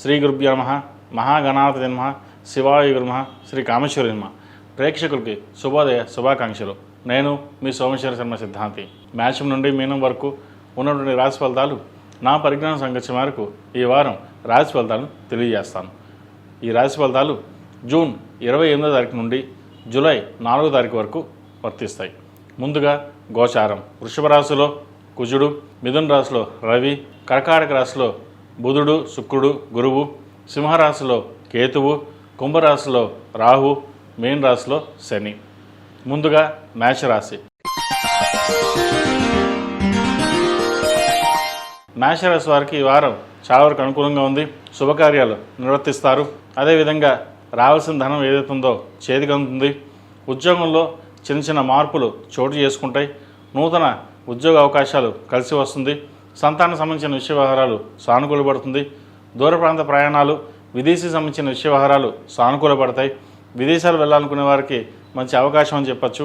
శ్రీ గురుభ్యో నమః. మహాగణాధిపతి నమః. శివాయ నమః. శ్రీ కామేశ్వరి నమః. ప్రేక్షకులకి శుభోదయ శుభాకాంక్షలు. నేను మీ సోమేశ్వర శర్మ సిద్ధాంతి. మేషం నుండి మీనం వరకు ఉన్నటువంటి రాశి ఫలితాలు నా పరిజ్ఞానం సంగతి మేరకు ఈ వారం రాశి ఫలితాలను తెలియజేస్తాను. ఈ రాశి ఫలితాలు జూన్ 28వ తారీఖు నుండి జూలై 4వ తారీఖు వరకు వర్తిస్తాయి. ముందుగా గోచారం. వృషభ రాశిలో కుజుడు, మిథున రాశిలో రవి, కర్కాటక రాశిలో బుధుడు, శుక్రుడు, గురువు, సింహరాశిలో కేతువు, కుంభరాశిలో రాహు, మీన రాశిలో శని. ముందుగా మేషరాశి. మేషరాశి వారికి ఈ వారం చాలా వరకు అనుకూలంగా ఉంది. శుభకార్యాలు నిర్వర్తిస్తారు. అదేవిధంగా రావాల్సిన ధనం ఏదైతే ఉందో చేతికి అందుతుంది. ఉద్యోగంలో చిన్న చిన్న మార్పులు చోటు చేసుకుంటాయి. నూతన ఉద్యోగ అవకాశాలు కలిసి వస్తుంది. సంతానం సంబంధించిన విషయ వ్యవహారాలు సానుకూలపడుతుంది. దూర ప్రాంత ప్రయాణాలు, విదేశీ సంబంధించిన విషయ వ్యవహారాలు సానుకూలపడతాయి. విదేశాలు వెళ్ళాలనుకునే వారికి మంచి అవకాశం అని చెప్పచ్చు.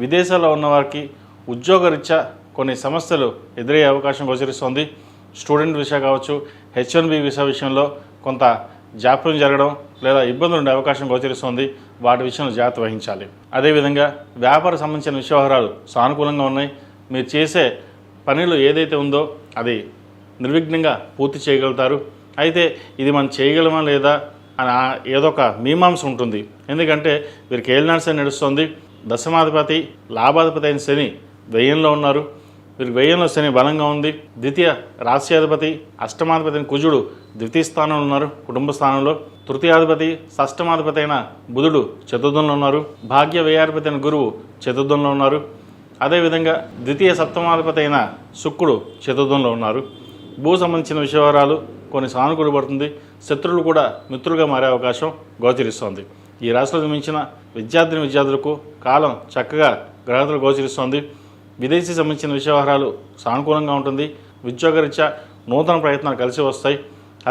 విదేశాల్లో ఉన్నవారికి ఉద్యోగరీత్యా కొన్ని సమస్యలు ఎదురయ్యే అవకాశం గోచరిస్తుంది. స్టూడెంట్ వీసా కావచ్చు, H1B వీసా విషయంలో కొంత జాప్యం జరగడం లేదా ఇబ్బందులు ఉండే అవకాశం గోచరిస్తుంది. వాటి విషయంలో జాగ్రత్త వహించాలి. అదేవిధంగా వ్యాపార సంబంధించిన విషయ వ్యవహారాలు సానుకూలంగా ఉన్నాయి. మీరు చేసే పనిలో ఏదైతే ఉందో అది నిర్విఘ్నంగా పూర్తి చేయగలుగుతారు. అయితే ఇది మనం చేయగలమా లేదా అని ఏదో ఒక మీమాంస ఉంటుంది. ఎందుకంటే వీరికి ఏలినాడ్సే నడుస్తుంది. దశమాధిపతి, లాభాధిపతి అయిన శని వ్యయంలో ఉన్నారు. వీరికి వ్యయంలో శని బలంగా ఉంది. ద్వితీయ రాశ్యాధిపతి, అష్టమాధిపతి అయిన కుజుడు ద్వితీయ స్థానంలో ఉన్నారు, కుటుంబ స్థానంలో. తృతీయాధిపతి, షష్టమాధిపతి అయిన బుధుడు చతుర్థంలో ఉన్నారు. భాగ్య వ్యయాధిపతి అయిన గురువు చతుర్థంలో ఉన్నారు. అదేవిధంగా ద్వితీయ సప్తమాధిపతి అయిన శుక్రుడు చతుర్థంలో ఉన్నారు. భూ సంబంధించిన విషయవరాలు కొన్ని సానుకూలపడుతుంది. శత్రువులు కూడా మిత్రులుగా మారే అవకాశం గోచరిస్తోంది. ఈ రాశిలో జన్మించిన విద్యార్థులకు కాలం చక్కగా గ్రహతులు గోచరిస్తోంది. విదేశీ సంబంధించిన విషయవహారాలు సానుకూలంగా ఉంటుంది. ఉద్యోగరీత్యా నూతన ప్రయత్నాలు కలిసి వస్తాయి.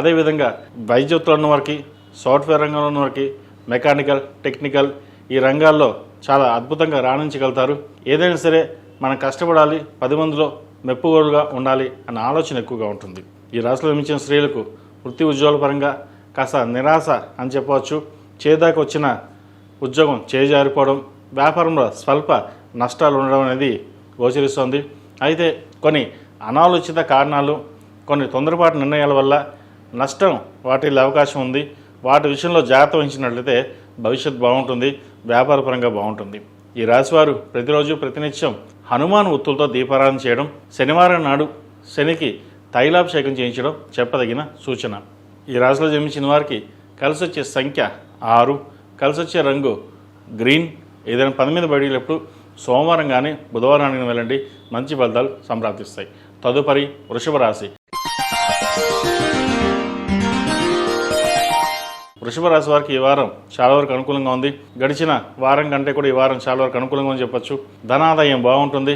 అదేవిధంగా వైద్యులు ఉన్నవారికి, సాఫ్ట్వేర్ రంగంలో ఉన్నవారికి, మెకానికల్, టెక్నికల్ ఈ రంగాల్లో చాలా అద్భుతంగా రాణించగలుగుతారు. ఏదైనా సరే మనం కష్టపడాలి, 10 మందిలో మెప్పుగోలుగా ఉండాలి అన్న ఆలోచన ఎక్కువగా ఉంటుంది. ఈ రాశిలో జన్మించిన స్త్రీలకు వృత్తి ఉద్యోగాల పరంగా కాస్త నిరాశ అని చెప్పవచ్చు. చేదాకా వచ్చిన ఉద్యోగం చేజారిపోవడం, వ్యాపారంలో స్వల్ప నష్టాలు ఉండడం అనేది గోచరిస్తోంది. అయితే కొన్ని అనాలోచిత కారణాలు, కొన్ని తొందరపాటు నిర్ణయాల వల్ల నష్టం వాటిల్లే అవకాశం ఉంది. వాటి విషయంలో జాగ్రత్త వహించినట్లయితే భవిష్యత్తు బాగుంటుంది, వ్యాపారపరంగా బాగుంటుంది. ఈ రాశివారు ప్రతిరోజు ప్రతినిత్యం హనుమాన్ ఒత్తులతో దీపారాధన చేయడం, శనివారం నాడు శనికి తైలాభిషేకం చేయించడం చెప్పదగిన సూచన. ఈ రాశిలో జన్మించిన వారికి కలిసి వచ్చే సంఖ్య 6, కలిసి వచ్చే రంగు గ్రీన్. ఏదైనా పని మీద బయటప్పుడు సోమవారం కానీ బుధవారం కానీ వెళ్ళండి, మంచి ఫలితాలు సంప్రాప్తిస్తాయి. తదుపరి వృషభ రాశి. వృషభ రాశి వారికి ఈ వారం చాలా వరకు అనుకూలంగా ఉంది. గడిచిన వారం కంటే కూడా ఈ వారం చాలా వరకు అనుకూలంగా అని చెప్పచ్చు. ధనాదాయం బాగుంటుంది.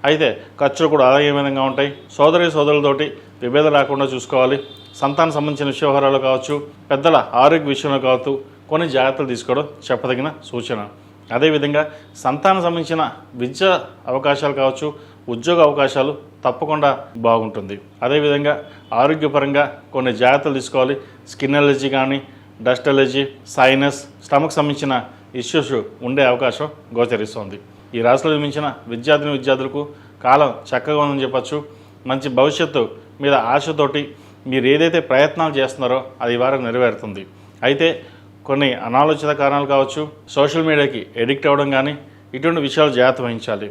అయితే ఖర్చులు కూడా ఆదాయ విధంగా ఉంటాయి. సోదరులతోటి విభేదం రాకుండా చూసుకోవాలి. సంతానం సంబంధించిన వ్యవహారాలు కావచ్చు, పెద్దల ఆరోగ్య విషయంలో కావచ్చు, కొన్ని జాగ్రత్తలు తీసుకోవడం చెప్పదగిన సూచన. అదేవిధంగా సంతానం సంబంధించిన విద్యా అవకాశాలు కావచ్చు, ఉద్యోగ అవకాశాలు తప్పకుండా బాగుంటుంది. అదేవిధంగా ఆరోగ్యపరంగా కొన్ని జాగ్రత్తలు తీసుకోవాలి. స్కిన్ ఎలర్జీ కానీ, డస్ట్ ఎలర్జీ, సైనస్, స్టమక్ సంబంధించిన ఇష్యూస్ ఉండే అవకాశం గోచరిస్తోంది. ఈ రాశిలో జన్మించిన విద్యార్థులకు కాలం చక్కగా ఉందని చెప్పచ్చు. మంచి భవిష్యత్తు మీద ఆశతోటి మీరు ఏదైతే ప్రయత్నాలు చేస్తున్నారో అది ఈ వారం నెరవేరుతుంది. అయితే కొన్ని అనాలోచిత కారణాలు కావచ్చు, సోషల్ మీడియాకి ఎడిక్ట్ అవ్వడం కానీ ఇటువంటి విషయాలు జాగ్రత్త వహించాలి.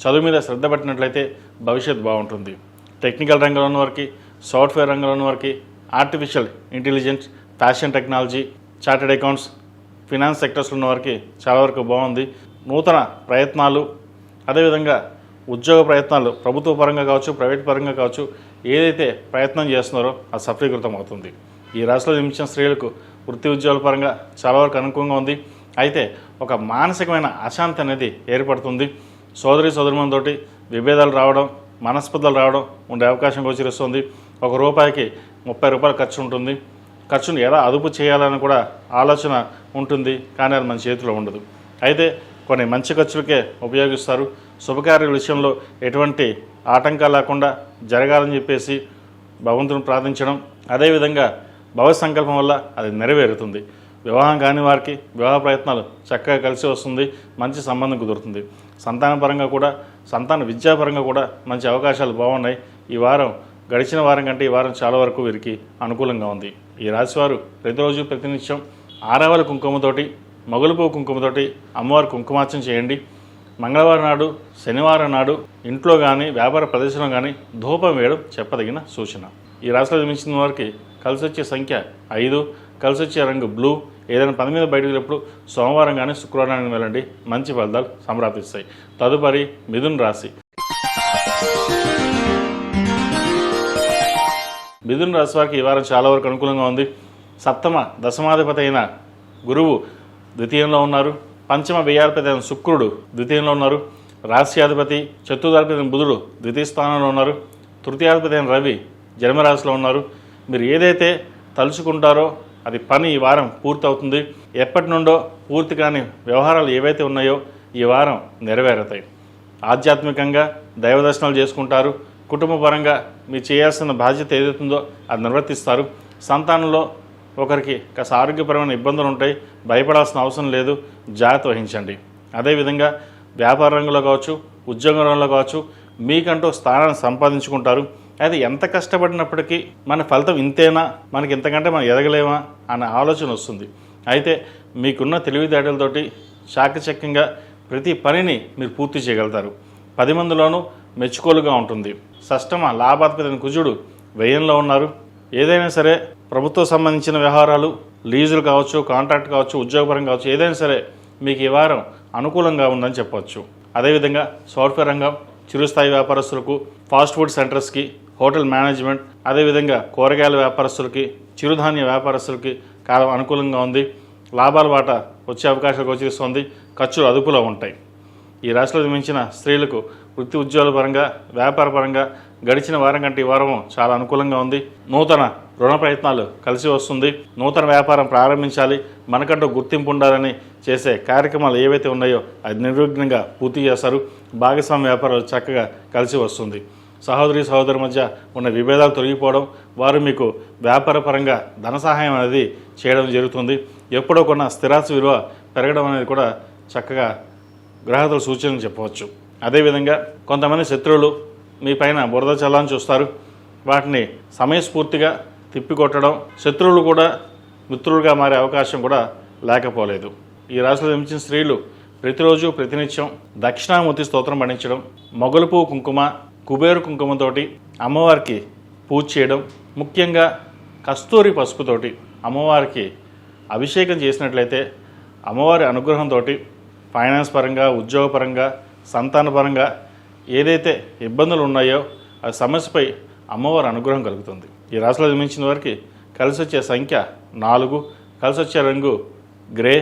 చదువు మీద శ్రద్ధ పెట్టినట్లయితే భవిష్యత్తు బాగుంటుంది. టెక్నికల్ రంగంలో ఉన్నవారికి, సాఫ్ట్వేర్ రంగంలో ఉన్నవారికి, artificial intelligence, fashion technology, chartered accounts, finance సెక్టర్స్లో ఉన్నవారికి చాలా వరకు బాగుంది. నూతన ప్రయత్నాలు, అదేవిధంగా ఉద్యోగ ప్రయత్నాలు ప్రభుత్వ పరంగా కావచ్చు, ప్రైవేట్ పరంగా కావచ్చు, ఏదైతే ప్రయత్నం చేస్తున్నారో అది సఫలీకృతం అవుతుంది. ఈ రాశిలో జన్మించిన స్త్రీలకు వృత్తి ఉద్యోగాల పరంగా చాలా వరకు అనుకూలంగా ఉంది. అయితే ఒక మానసికమైన అశాంతి అనేది ఏర్పడుతుంది. సోదరులతోటి విభేదాలు రావడం, మనస్పర్ధలు రావడం ఉండే అవకాశం గోచరిస్తుంది. ₹1కి ₹30 ఖర్చు ఉంటుంది. ఖర్చును ఎలా అదుపు చేయాలని కూడా ఆలోచన ఉంటుంది, కానీ అది మన చేతిలో ఉండదు. అయితే కొన్ని మంచి ఖర్చులకే ఉపయోగిస్తారు. శుభకార్యాల విషయంలో ఎటువంటి ఆటంకాలు లేకుండా జరగాలని చెప్పేసి భగవంతుని ప్రార్థించడం, అదేవిధంగా భవిష్యత్ సంకల్పం వల్ల అది నెరవేరుతుంది. వివాహం కాని వారికి వివాహ ప్రయత్నాలు చక్కగా కలిసి వస్తుంది, మంచి సంబంధం కుదురుతుంది. సంతానపరంగా కూడా, సంతాన విద్యాపరంగా కూడా మంచి అవకాశాలు బాగున్నాయి. ఈ వారం గడిచిన వారం కంటే ఈ వారం చాలా వరకు వీరికి అనుకూలంగా ఉంది. ఈ రాశివారు ప్రతిరోజు ప్రతినిత్యం ఆరవల కుంకుమతోటి, మొగలుపువ్వు కుంకుమతోటి అమ్మవారి కుంకుమార్చన చేయండి. మంగళవారం నాడు, శనివారం నాడు ఇంట్లో కానీ వ్యాపార ప్రదేశంలో కానీ ధూపం వేయడం చెప్పదగిన సూచన. ఈ రాశిలో జన్మించిన వారికి కలిసి వచ్చే సంఖ్య 5, కలిసి వచ్చే రంగు బ్లూ. ఏదైనా పని మీద బయటకు వెళ్ళినప్పుడు సోమవారం కానీ శుక్రవారం వెళ్ళండి, మంచి ఫలితాలు సంప్రాప్తిస్తాయి. తదుపరి మిథున రాశి. మిథున రాశి వారికి ఈ వారం చాలా వరకు అనుకూలంగా ఉంది. సప్తమ దశమాధిపతి అయిన గురువు ద్వితీయంలో ఉన్నారు. పంచమ వ్యయాధిపతి అయిన శుక్రుడు ద్వితీయంలో ఉన్నారు. రాశ్యాధిపతి చతుర్థాధిపతి అయిన బుధుడు ద్వితీయ స్థానంలో ఉన్నారు. తృతీయాధిపతి అయిన రవి జన్మరాశిలో ఉన్నారు. మీరు ఏదైతే తలుచుకుంటారో అది పని ఈ వారం పూర్తవుతుంది. ఎప్పటి నుండో పూర్తి కాని వ్యవహారాలు ఏవైతే ఉన్నాయో ఈ వారం నెరవేరుతాయి. ఆధ్యాత్మికంగా దైవ దర్శనాలు చేసుకుంటారు. కుటుంబపరంగా మీరు చేయాల్సిన బాధ్యత ఏదైతుందో అది నిర్వర్తిస్తారు. సంతానంలో ఒకరికి కాస్త ఆరోగ్యపరమైన ఇబ్బందులు ఉంటాయి, భయపడాల్సిన అవసరం లేదు, జాగ్రత్త వహించండి. అదేవిధంగా వ్యాపార రంగంలో కావచ్చు, ఉద్యోగ రంగంలో కావచ్చు మీకంటూ స్థానాన్ని సంపాదించుకుంటారు. అయితే ఎంత కష్టపడినప్పటికీ మన ఫలితం ఇంతేనా, మనకి ఇంతకంటే మనం ఎదగలేమా అనే ఆలోచన వస్తుంది. అయితే మీకున్న తెలివితేటలతోటి చాకచక్యంగా ప్రతి పనిని మీరు పూర్తి చేయగలుగుతారు. 10 మందిలోనూ మెచ్చుకోలుగా ఉంటుంది. షష్టమ లాభాధిపతి కుజుడు వ్యయంలో ఉన్నారు. ఏదైనా సరే ప్రభుత్వం సంబంధించిన వ్యవహారాలు, లీజులు కావచ్చు, కాంట్రాక్ట్ కావచ్చు, ఉద్యోగపరంగా కావచ్చు, ఏదైనా సరే మీకు ఈ వారం అనుకూలంగా ఉందని చెప్పవచ్చు. అదేవిధంగా సాఫ్ట్వేర్ రంగం, చిరుస్థాయి వ్యాపారస్తులకు, ఫాస్ట్ ఫుడ్ సెంటర్స్కి, హోటల్ మేనేజ్మెంట్, అదేవిధంగా కూరగాయల వ్యాపారస్తులకి, చిరుధాన్య వ్యాపారస్తులకి కాలం అనుకూలంగా ఉంది. లాభాల వాట వచ్చే అవకాశాలు గోచరిస్తుంది. ఖర్చులు అదుపులో ఉంటాయి. ఈ రాశిలో జన్మించిన స్త్రీలకు వృత్తి ఉద్యోగాల పరంగా, వ్యాపార పరంగా గడిచిన వారం కంటే ఈ వారం చాలా అనుకూలంగా ఉంది. నూతన రుణ ప్రయత్నాలు కలిసి వస్తుంది. నూతన వ్యాపారం ప్రారంభించాలి, మనకంటూ గుర్తింపు ఉండాలని చేసే కార్యక్రమాలు ఏవైతే ఉన్నాయో అది నిర్విఘ్నంగా పూర్తి చేస్తారు. భాగస్వామ్య వ్యాపారాలు చక్కగా కలిసి వస్తుంది. సహోదరి మధ్య ఉన్న విభేదాలు తొలగిపోవడం, వారు మీకు వ్యాపార పరంగా ధన సహాయం అనేది చేయడం జరుగుతుంది. ఎప్పుడో కొన్న స్థిరాస్తి విలువ పెరగడం అనేది కూడా చక్కగా గ్రహతుల సూచనలు చెప్పవచ్చు. అదేవిధంగా కొంతమంది శత్రువులు మీ పైన బురద చల్లాలని చూస్తారు. వాటిని సమయస్ఫూర్తిగా తిప్పికొట్టడం, శత్రువులు కూడా మిత్రులుగా మారే అవకాశం కూడా లేకపోలేదు. ఈ రాశిలో జన్మించిన స్త్రీలు ప్రతిరోజు ప్రతినిత్యం దక్షిణామూర్తి స్తోత్రం పఠించడం, మొగలుపువ్వు కుంకుమ, కుబేరు కుంకుమతోటి అమ్మవారికి పూజ చేయడం, ముఖ్యంగా కస్తూరి పసుపుతోటి అమ్మవారికి అభిషేకం చేసినట్లయితే అమ్మవారి అనుగ్రహంతో ఫైనాన్స్ పరంగా, ఉద్యోగపరంగా, సంతానపరంగా ఏదైతే ఇబ్బందులు ఉన్నాయో ఆ సమస్యపై అమ్మవారి అనుగ్రహం కలుగుతుంది. ఈ రాశిలో జన్మించిన వారికి కలిసి వచ్చే సంఖ్య 4, కలిసి వచ్చే రంగు గ్రే.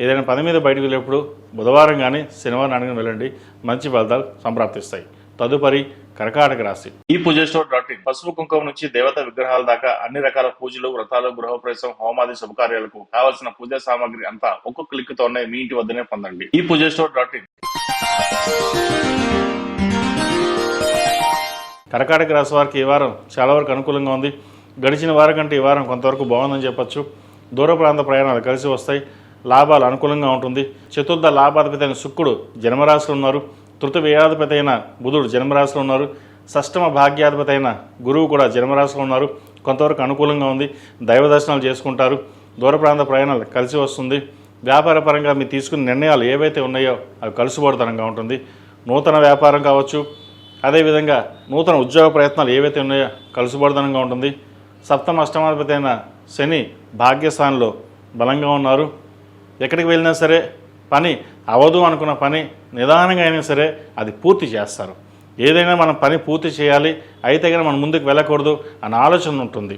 ఏదైనా పని మీద బయటకు వెళ్ళేప్పుడు బుధవారం కానీ శనివారం నాడు వెళ్ళండి, మంచి ఫలితాలు సంప్రాప్తిస్తాయి. తదుపరి కర్కాటక రాశి. ఈ పూజస్టోర్.in పసుపు కుంకుమ నుంచి దేవత విగ్రహాల దాకా అన్ని రకాల పూజలు, వ్రతాలు, గృహప్రవేశం, హోమాది శుభకార్యాలకు కావలసిన పూజా సామాగ్రి అంతా ఒక్కొక్క క్లిక్తోనే మీ ఇంటి వద్దనే పొందండి. ఈ పూజస్టోర్.in. కర్కాటక రాశి వారికి ఈ వారం చాలా వరకు అనుకూలంగా ఉంది. గడిచిన వారం కంటే ఈ వారం కొంతవరకు బాగుందని చెప్పచ్చు. దూర ప్రాంత ప్రయాణాలు కలిసి వస్తాయి. లాభాలు అనుకూలంగా ఉంటుంది. చతుర్థ లాభాధిపతి అయిన శుక్రుడు జన్మరాశిలో ఉన్నారు. తృతీయ వ్యయాధిపతి అయిన బుధుడు జన్మరాశిలో ఉన్నారు. షష్టమ భాగ్యాధిపతి అయిన గురువు కూడా జన్మరాశిలో ఉన్నారు. కొంతవరకు అనుకూలంగా ఉంది. దైవ దర్శనాలు చేసుకుంటారు. దూర ప్రాంత ప్రయాణాలు కలిసి వస్తుంది. వ్యాపార పరంగా మీరు తీసుకున్న నిర్ణయాలు ఏవైతే ఉన్నాయో అవి కలుసుబోడుతనంగా ఉంటుంది. నూతన వ్యాపారం కావచ్చు, అదేవిధంగా నూతన ఉద్యోగ ప్రయత్నాలు ఏవైతే ఉన్నాయో కలుసుబోడుతనంగా ఉంటుంది. సప్తమ అష్టమాధిపతి అయిన శని భాగ్యస్థానంలో బలంగా ఉన్నారు. ఎక్కడికి వెళ్ళినా సరే పని అవదు అనుకున్న పని నిదానంగా అయినా సరే అది పూర్తి చేస్తారు. ఏదైనా మనం పని పూర్తి చేయాలి, అయితే కానీ మనం ముందుకు వెళ్ళకూడదు అన్న ఆలోచన ఉంటుంది.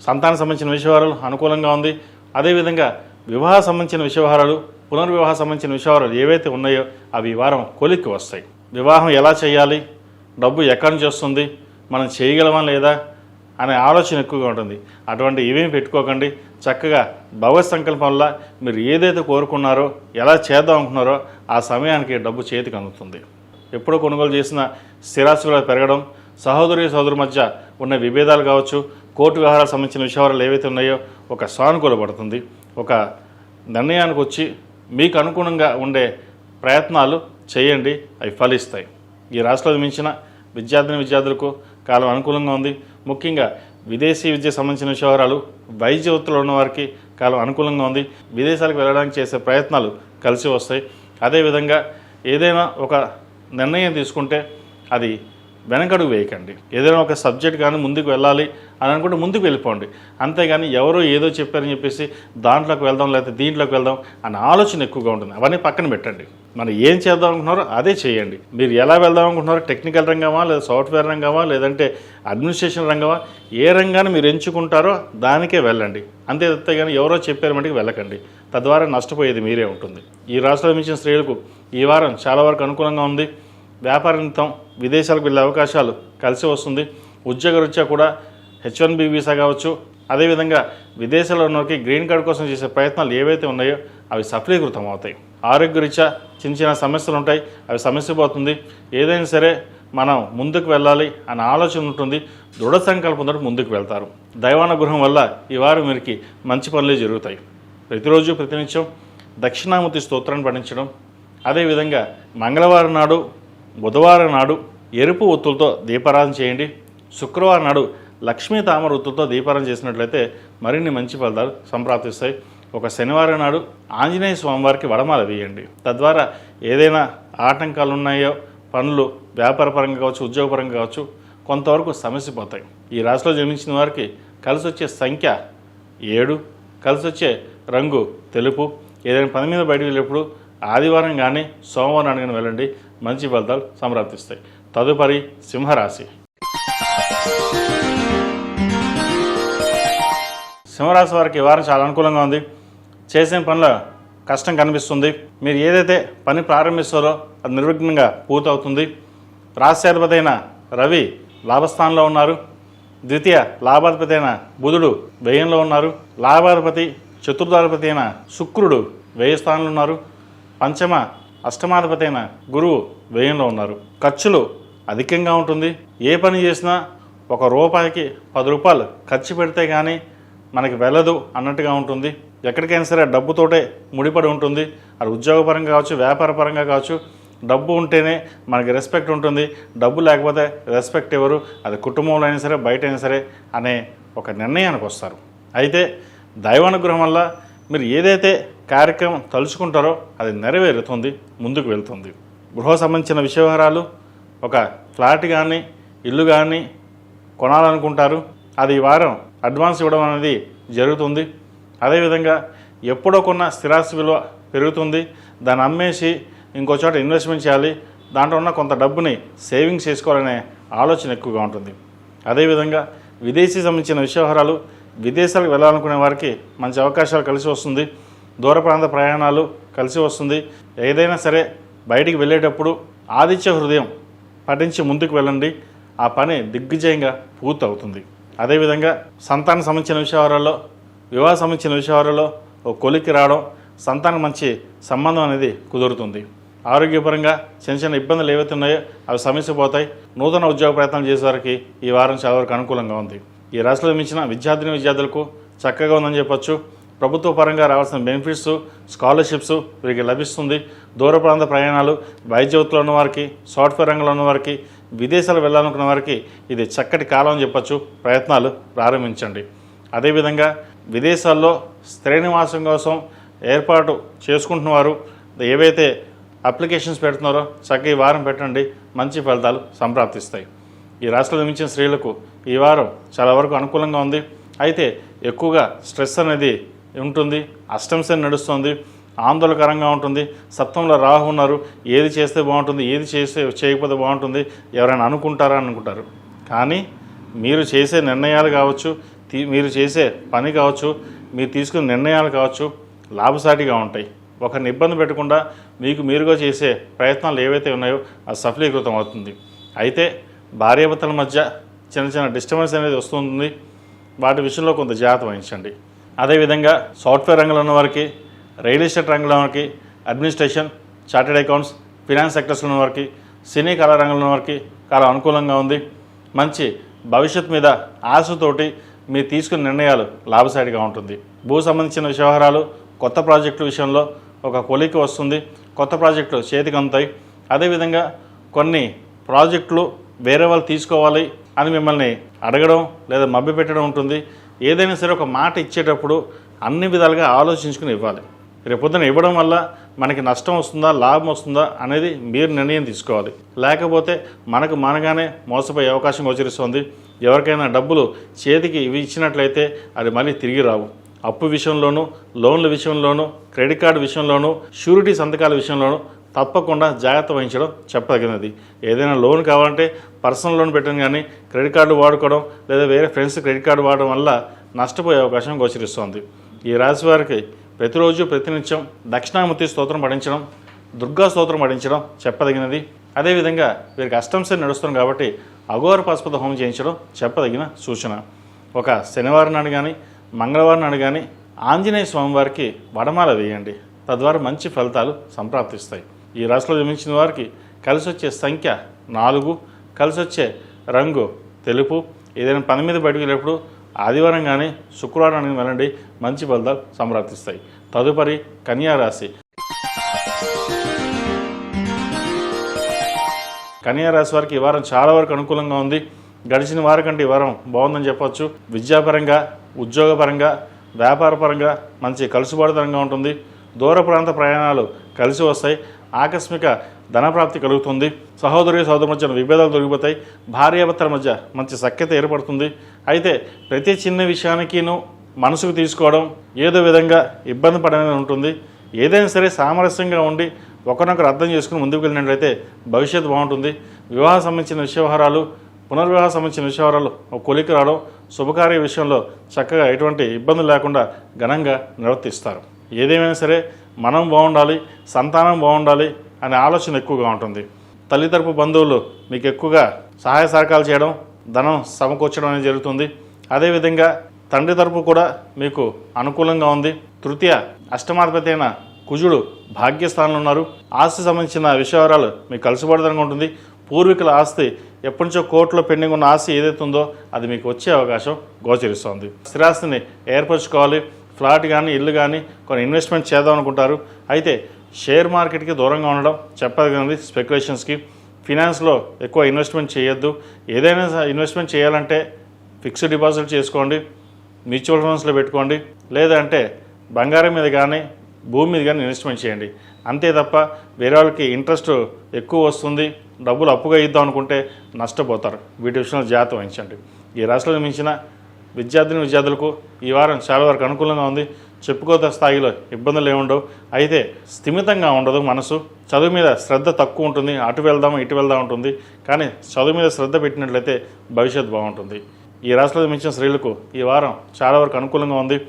సంతానం సంబంధించిన విషయవారాలు అనుకూలంగా ఉంది. అదేవిధంగా వివాహ సంబంధించిన విషయవారాలు, పునర్వివాహ సంబంధించిన విషయవారాలు ఏవైతే ఉన్నాయో అవి ఈ వారం కొలిక్కి వస్తాయి. వివాహం ఎలా చేయాలి, డబ్బు ఎక్కడి నుంచి వస్తుంది, మనం చేయగలమా లేదా అనే ఆలోచన ఎక్కువగా ఉంటుంది. అటువంటి ఇవేమి పెట్టుకోకండి. చక్కగా భగవత్ సంకల్పం వల్ల మీరు ఏదైతే కోరుకున్నారో, ఎలా చేద్దాం అనుకున్నారో ఆ సమయానికి డబ్బు చేతికి అందుతుంది. ఎప్పుడో కొనుగోలు చేసిన స్థిరాస్తులు పెరగడం, సహోదరి మధ్య ఉన్న విభేదాలు కావచ్చు, కోర్టు వ్యవహారాలకు సంబంధించిన విషయాలు ఏవైతే ఉన్నాయో ఒక సానుకూల పడుతుంది. ఒక నిర్ణయానికి వచ్చి మీకు అనుగుణంగా ఉండే ప్రయత్నాలు చేయండి, అవి ఫలిస్తాయి. ఈ రాష్ట్రంలో మించిన విద్యార్థులకు కాలం అనుకూలంగా ఉంది. ముఖ్యంగా విదేశీ విద్యకు సంబంధించిన విషయాలు వైద్య వృత్తిలో ఉన్న వారికి కాలం అనుకూలంగా ఉంది. విదేశాలకు వెళ్ళడానికి చేసే ప్రయత్నాలు కలిసి వస్తాయి. అదేవిధంగా ఏదైనా ఒక నిర్ణయం తీసుకుంటే అది వెనకడుగు వేయకండి. ఏదైనా ఒక సబ్జెక్ట్ కానీ ముందుకు వెళ్ళాలి అని అనుకుంటే ముందుకు వెళ్ళిపోండి. అంతేగాని ఎవరో ఏదో చెప్పారని చెప్పేసి దాంట్లోకి వెళ్దాం లేకపోతే దీంట్లోకి వెళ్దాం అన్న ఆలోచన ఎక్కువగా ఉంటుంది. అవన్నీ పక్కన పెట్టండి. మనం ఏం చేద్దాం అనుకుంటున్నారో అదే చేయండి. మీరు ఎలా వెళ్దాం అనుకుంటున్నారో టెక్నికల్ రంగమా లేదా సాఫ్ట్వేర్ రంగమా లేదంటే అడ్మినిస్ట్రేషన్ రంగమా, ఏ రంగాన్ని మీరు ఎంచుకుంటారో దానికే వెళ్ళండి. అంతే కానీ ఎవరో చెప్పారు మటుకు వెళ్ళకండి. తద్వారా నష్టపోయేది మీరే ఉంటుంది. ఈ రాష్ట్రంలో మించిన స్త్రీలకు ఈ వారం చాలా వరకు అనుకూలంగా ఉంది. వ్యాపార నిమిత్తం విదేశాలకు వెళ్ళే అవకాశాలు కలిసి వస్తుంది. ఉద్యోగరీత్యా కూడా H1B వీసా కావచ్చు, అదేవిధంగా విదేశాల్లో ఉన్నవారికి గ్రీన్ కార్డు కోసం చేసే ప్రయత్నాలు ఏవైతే ఉన్నాయో అవి సఫలీకృతం అవుతాయి. ఆరోగ్యరీత్యా చిన్న సమస్యలు ఉంటాయి, అవి సమస్య పోతుంది. ఏదైనా సరే మనం ముందుకు వెళ్ళాలి అనే ఆలోచన ఉంటుంది. దృఢ సంకల్పంతో ముందుకు వెళ్తారు. దైవానుగ్రహం వల్ల ఈ వారం వీరికి మంచి పనులే జరుగుతాయి. ప్రతిరోజు ప్రతినిత్యం దక్షిణామూర్తి స్తోత్రాన్ని పఠించడం, అదేవిధంగా మంగళవారం నాడు బుధవారం నాడు ఎరుపు ఒత్తులతో దీపారాధన చేయండి. శుక్రవారం నాడు లక్ష్మీ తామర ఒత్తులతో దీపారాధన చేసినట్లయితే మరిన్ని మంచి ఫలితాలు సంప్రాప్తిస్తాయి. ఒక శనివారం నాడు ఆంజనేయ స్వామివారికి వడమాల వేయండి. తద్వారా ఏదైనా ఆటంకాలు ఉన్నాయో పనులు వ్యాపారపరంగా కావచ్చు, ఉద్యోగపరంగా కావచ్చు, కొంతవరకు సమస్యపోతాయి. ఈ రాశిలో జన్మించిన వారికి కలిసి వచ్చే సంఖ్య 7, కలిసి వచ్చే రంగు తెలుపు. ఏదైనా పని మీద బయటకు వెళ్ళేప్పుడు ఆదివారం కానీ సోమవారం కానీ వెళ్ళండి, మంచి ఫలితాలు సంప్రాప్తిస్తాయి. తదుపరి సింహరాశి. సింహరాశి వారికి ఈ వారం చాలా అనుకూలంగా ఉంది. చేసిన పనుల కష్టం కనిపిస్తుంది. మీరు ఏదైతే పని ప్రారంభిస్తారో అది నిర్విఘ్నంగా పూర్తవుతుంది. రాష్ట్రాధిపతి అయిన రవి లాభస్థానంలో ఉన్నారు. ద్వితీయ లాభాధిపతి అయిన బుధుడు వ్యయంలో ఉన్నారు. లాభాధిపతి చతుర్థాధిపతి అయిన శుక్రుడు వ్యయ స్థానంలో ఉన్నారు. పంచమ అష్టమాధిపతి అయిన గురువు వ్యయంలో ఉన్నారు. ఖర్చులు అధికంగా ఉంటుంది. ఏ పని చేసినా ₹1కి 10 రూపాయలు ఖర్చు పెడితే కానీ మనకి వెళ్ళదు అన్నట్టుగా ఉంటుంది. ఎక్కడికైనా సరే డబ్బుతోటే ముడిపడి ఉంటుంది. అది ఉద్యోగపరంగా కావచ్చు, వ్యాపారపరంగా కావచ్చు. డబ్బు ఉంటేనే మనకి రెస్పెక్ట్ ఉంటుంది. డబ్బు లేకపోతే రెస్పెక్ట్ ఎవరు, అది కుటుంబంలో అయినా సరే బయట అయినా సరే అనే ఒక నిర్ణయానికి వస్తారు. అయితే దైవానుగ్రహం వల్ల మీరు ఏదైతే కార్యక్రమం తలుచుకుంటారో అది నెరవేరుతుంది, ముందుకు వెళ్తుంది. గృహ సంబంధించిన విషయవహారాలు, ఒక ఫ్లాట్ కానీ ఇల్లు కానీ కొనాలనుకుంటారు. అది ఈ వారం అడ్వాన్స్ ఇవ్వడం అనేది జరుగుతుంది. అదేవిధంగా ఎప్పుడో కొన్న స్థిరాస్తి విలువ పెరుగుతుంది. దాన్ని అమ్మేసి ఇంకో చోట ఇన్వెస్ట్మెంట్ చేయాలి, దాంట్లో ఉన్న కొంత డబ్బుని సేవింగ్స్ చేసుకోవాలనే ఆలోచన ఎక్కువగా ఉంటుంది. అదేవిధంగా విదేశీ సంబంధించిన విషయవహారాలు, విదేశాలకు వెళ్ళాలనుకునే వారికి మంచి అవకాశాలు కలిసి వస్తుంది. దూర ప్రాంత ప్రయాణాలు కలిసి వస్తుంది. ఏదైనా సరే బయటికి వెళ్ళేటప్పుడు ఆదిత్య హృదయం పఠించి ముందుకు వెళ్ళండి, ఆ పని దిగ్విజయంగా పూర్తవుతుంది. అదేవిధంగా సంతానం సంబంధించిన విషయాలలో, వివాహ సంబంధించిన విషయాలలో ఒక కొలిక్కి రావడం, సంతానం మంచి సంబంధం అనేది కుదురుతుంది. ఆరోగ్యపరంగా చిన్న ఇబ్బందులు ఏవైతే ఉన్నాయో అవి సమస్యపోతాయి. నూతన ఉద్యోగ ప్రయత్నాలు చేసేవారికి ఈ వారం చాలా వరకు అనుకూలంగా ఉంది. ఈ రాశిలో మించిన విద్యార్థులకు చక్కగా ఉందని చెప్పొచ్చు. ప్రభుత్వ పరంగా రావాల్సిన బెనిఫిట్స్, స్కాలర్షిప్స్ వీరికి లభిస్తుంది. దూర ప్రాంత ప్రయాణాలు, వైద్య వృత్తిలో ఉన్నవారికి, సాఫ్ట్వేర్ రంగంలో ఉన్నవారికి, విదేశాలు వెళ్ళాలనుకున్న వారికి ఇది చక్కటి కాలం అని చెప్పచ్చు. ప్రయత్నాలు ప్రారంభించండి. అదేవిధంగా విదేశాల్లో స్థిర నివాసం కోసం ఏర్పాటు చేసుకుంటున్న వారు ఏవైతే అప్లికేషన్స్ పెడుతున్నారో చక్కగా ఈ వారం పెట్టండి, మంచి ఫలితాలు సంప్రాప్తిస్తాయి. ఈ రాశిలో మించిన స్త్రీలకు ఈ వారం చాలా వరకు అనుకూలంగా ఉంది. అయితే ఎక్కువగా స్ట్రెస్ అనేది ఉంటుంది. అష్టమ శని నడుస్తుంది, ఆందోళనకరంగా ఉంటుంది. సప్తమంలో రాహు ఉన్నారు. ఏది చేస్తే బాగుంటుంది, ఏది చేయకపోతే బాగుంటుంది, ఎవరైనా అనుకుంటారు. కానీ మీరు చేసే నిర్ణయాలు కావచ్చు, మీరు చేసే పని కావచ్చు, మీరు తీసుకునే నిర్ణయాలు కావచ్చు లాభసాటిగా ఉంటాయి. ఒకరిని ఇబ్బంది పెట్టకుండా మీకు మీరుగా చేసే ప్రయత్నాలు ఏవైతే ఉన్నాయో అది సఫలీకృతం అవుతుంది. అయితే భార్యాభర్తల మధ్య చిన్న డిస్టర్బెన్స్ అనేది వస్తుంది. వాటి విషయంలో కొంత జాగ్రత్త వహించండి. అదేవిధంగా సాఫ్ట్వేర్ రంగంలో ఉన్న వారికి, రియల్ ఎస్టేట్ రంగంలో వారికి, అడ్మినిస్ట్రేషన్, చార్టెడ్ అకౌంట్స్, ఫినాన్స్ సెక్టర్స్లో ఉన్న వారికి, సినీ కళా రంగంలో ఉన్న వారికి చాలా అనుకూలంగా ఉంది. మంచి భవిష్యత్తు మీద ఆశతోటి మీరు తీసుకున్న నిర్ణయాలు లాభసాటిగా ఉంటుంది. భూ సంబంధించిన వ్యవహారాలు, కొత్త ప్రాజెక్టుల విషయంలో ఒక కొలికి వస్తుంది. కొత్త ప్రాజెక్టులు చేతికి అందుతాయి. అదేవిధంగా కొన్ని ప్రాజెక్టులు వేరే వాళ్ళు తీసుకోవాలి అని మిమ్మల్ని అడగడం లేదా మభ్యపెట్టడం ఉంటుంది. ఏదైనా సరే ఒక మాట ఇచ్చేటప్పుడు అన్ని విధాలుగా ఆలోచించుకుని ఇవ్వాలి. రేపొద్దున ఇవ్వడం వల్ల మనకి నష్టం వస్తుందా, లాభం వస్తుందా అనేది మీరు నిర్ణయం తీసుకోవాలి. లేకపోతే మనగానే మోసపోయే అవకాశం గోచరిస్తుంది. ఎవరికైనా డబ్బులు చేతికి ఇవి ఇచ్చినట్లయితే అది మళ్ళీ తిరిగి రావు. అప్పు విషయంలోనూ, లోన్ల విషయంలోనూ, క్రెడిట్ కార్డు విషయంలోనూ, షూరిటీ సంతకాల విషయంలోనూ తప్పకుండా జాగ్రత్త వహించడం చెప్పదగినది. ఏదైనా లోన్ కావాలంటే పర్సనల్ లోన్ పెట్టడం కానీ, క్రెడిట్ కార్డు వాడుకోవడం లేదా వేరే ఫ్రెండ్స్ క్రెడిట్ కార్డు వాడడం వల్ల నష్టపోయే అవకాశం గోచరిస్తుంది. ఈ రాశి వారికి ప్రతిరోజు ప్రతినిత్యం దక్షిణామూర్తి స్తోత్రం పఠించడం, దుర్గా స్తోత్రం పఠించడం చెప్పదగినది. అదేవిధంగా వీరికి అష్టంశని నడుస్తుంది కాబట్టి అఘోర పాశుపత హోమం చేయించడం చెప్పదగిన సూచన. ఒక శనివారం నాడు కానీ, మంగళవారం నాడు కానీ ఆంజనేయ స్వామివారికి వడమాల వేయండి. తద్వారా మంచి ఫలితాలు సంప్రాప్తిస్తాయి. ఈ రాశిలో జన్మించిన వారికి కలిసి వచ్చే సంఖ్య 4, కలిసి వచ్చే రంగు తెలుపు. ఏదైనా పని మీద బయటకు వెళ్ళేప్పుడు ఆదివారం కానీ శుక్రవారం కానీ వెళ్ళండి, మంచి ఫలితాలు సంప్రాప్తిస్తాయి. తదుపరి కన్యా రాశి. కన్యా రాశి వారికి ఈ వారం చాలా వరకు అనుకూలంగా ఉంది. గడిచిన వారం కంటే ఈ వారం బాగుందని చెప్పవచ్చు. విద్యాపరంగా, ఉద్యోగపరంగా, వ్యాపారపరంగా మంచి కలుసుబాటుతనంగా ఉంటుంది. దూర ప్రాంత ప్రయాణాలు కలిసి వస్తాయి. ఆకస్మిక ధనప్రాప్తి కలుగుతుంది. సహోదరుల మధ్య విభేదాలు తొలగిపోతాయి. భార్యాభర్తల మధ్య మంచి సఖ్యత ఏర్పడుతుంది. అయితే ప్రతి చిన్న విషయానికిను మనసుకు తీసుకోవడం, ఏదో విధంగా ఇబ్బంది పడఅనేది ఉంటుంది. ఏదైనా సరే సామరస్యంగా ఉండి ఒకరినొకరు అర్థం చేసుకుని ముందుకు వెళ్ళినట్లయితే భవిష్యత్తు బాగుంటుంది. వివాహం సంబంధించిన వ్యవహారాలు, పునర్వివాహం సంబంధించిన వ్యవహారాలు ఒక కొలికి రావడం, శుభకార్య విషయంలో చక్కగా ఎటువంటి ఇబ్బందులు లేకుండా ఘనంగా నిర్వర్తిస్తారు. ఏదేమైనా సరే మనం బాగుండాలి, సంతానం బాగుండాలి అనే ఆలోచన ఎక్కువగా ఉంటుంది. తల్లితరపు బంధువులు మీకు ఎక్కువగా సహాయ సహకారాలు చేయడం, ధనం సమకూర్చడం అనేది జరుగుతుంది. అదేవిధంగా తండ్రి తరపు కూడా మీకు అనుకూలంగా ఉంది. తృతీయ అష్టమాధిపతి అయిన కుజుడు భాగ్యస్థానంలో ఉన్నారు. ఆస్తి సంబంధించిన విషయాలు మీకు కలుసుబడదనంగా ఉంటుంది. పూర్వీకుల ఆస్తి ఎప్పటి నుంచో కోర్టులో పెండింగ్ ఉన్న ఆస్తి ఏదైతే ఉందో అది మీకు వచ్చే అవకాశం గోచరిస్తుంది. స్థిరాస్తిని ఏర్పరచుకోవాలి. ఫ్లాట్ కానీ, ఇల్లు కానీ కొన్ని ఇన్వెస్ట్మెంట్ చేద్దాం అనుకుంటారు. అయితే షేర్ మార్కెట్కి దూరంగా ఉండడం చెప్పదగినది. స్పెక్యులేషన్స్కి, ఫినాన్స్లో ఎక్కువ ఇన్వెస్ట్మెంట్ చేయొద్దు. ఏదైనా ఇన్వెస్ట్మెంట్ చేయాలంటే ఫిక్స్డ్ డిపాజిట్ చేసుకోండి, మ్యూచువల్ ఫండ్స్లో పెట్టుకోండి, లేదంటే బంగారం మీద కానీ భూమి మీద కానీ ఇన్వెస్ట్మెంట్ చేయండి. అంతే తప్ప వేరే వాళ్ళకి ఇంట్రెస్ట్ ఎక్కువ వస్తుంది, డబ్బులు అప్పుగా ఇద్దాం అనుకుంటే నష్టపోతారు. వీటి విషయంలో జాగ్రత్త వహించండి. ఈ రాశిలో జన్మించిన విద్యార్థులకు ఈ వారం చాలా వరకు అనుకూలంగా ఉంది. చెప్పుకోత స్థాయిలో ఇబ్బందులు ఏముండవు. అయితే స్థిమితంగా ఉండదు మనసు. చదువు మీద శ్రద్ధ తక్కువ ఉంటుంది. అటు వెళ్దాము ఇటు వెళ్దాం ఉంటుంది. కానీ చదువు మీద శ్రద్ధ పెట్టినట్లయితే భవిష్యత్తు బాగుంటుంది. ఈ రాశిలో జన్మించిన స్త్రీలకు ఈ వారం చాలా వరకు అనుకూలంగా ఉంది.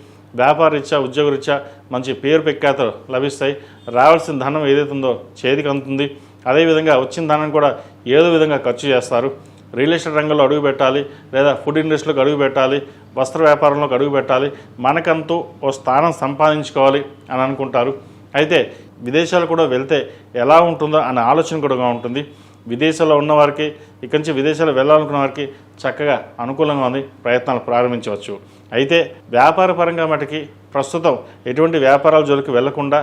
వ్యాపార రీత్యా, ఉద్యోగ రీత్యా మంచి పేరు ప్రఖ్యాతలు లభిస్తాయి. రావాల్సిన ధనం ఏదైతే ఉందో చేతికి అందుతుంది. అదేవిధంగా వచ్చిన ధనం కూడా ఏదో విధంగా ఖర్చు చేస్తారు. రియల్ ఎస్టేట్ రంగంలో అడుగు పెట్టాలి, లేదా ఫుడ్ ఇండస్ట్రీలోకి అడుగు పెట్టాలి, వస్త్ర వ్యాపారంలోకి అడుగు పెట్టాలి, మనకంటూ ఓ స్థానం సంపాదించుకోవాలి అని అనుకుంటారు. అయితే విదేశాలు కూడా వెళ్తే ఎలా ఉంటుందో అనే ఆలోచన కూడా ఉంటుంది. విదేశాల్లో ఉన్నవారికి, ఇక్కడి నుంచి విదేశాలు వెళ్ళాలనుకున్న వారికి చక్కగా అనుకూలంగా ఉంది. ప్రయత్నాలు ప్రారంభించవచ్చు. అయితే వ్యాపార పరంగా మటుకి ప్రస్తుతం ఎటువంటి వ్యాపారాల జోలికి వెళ్లకుండా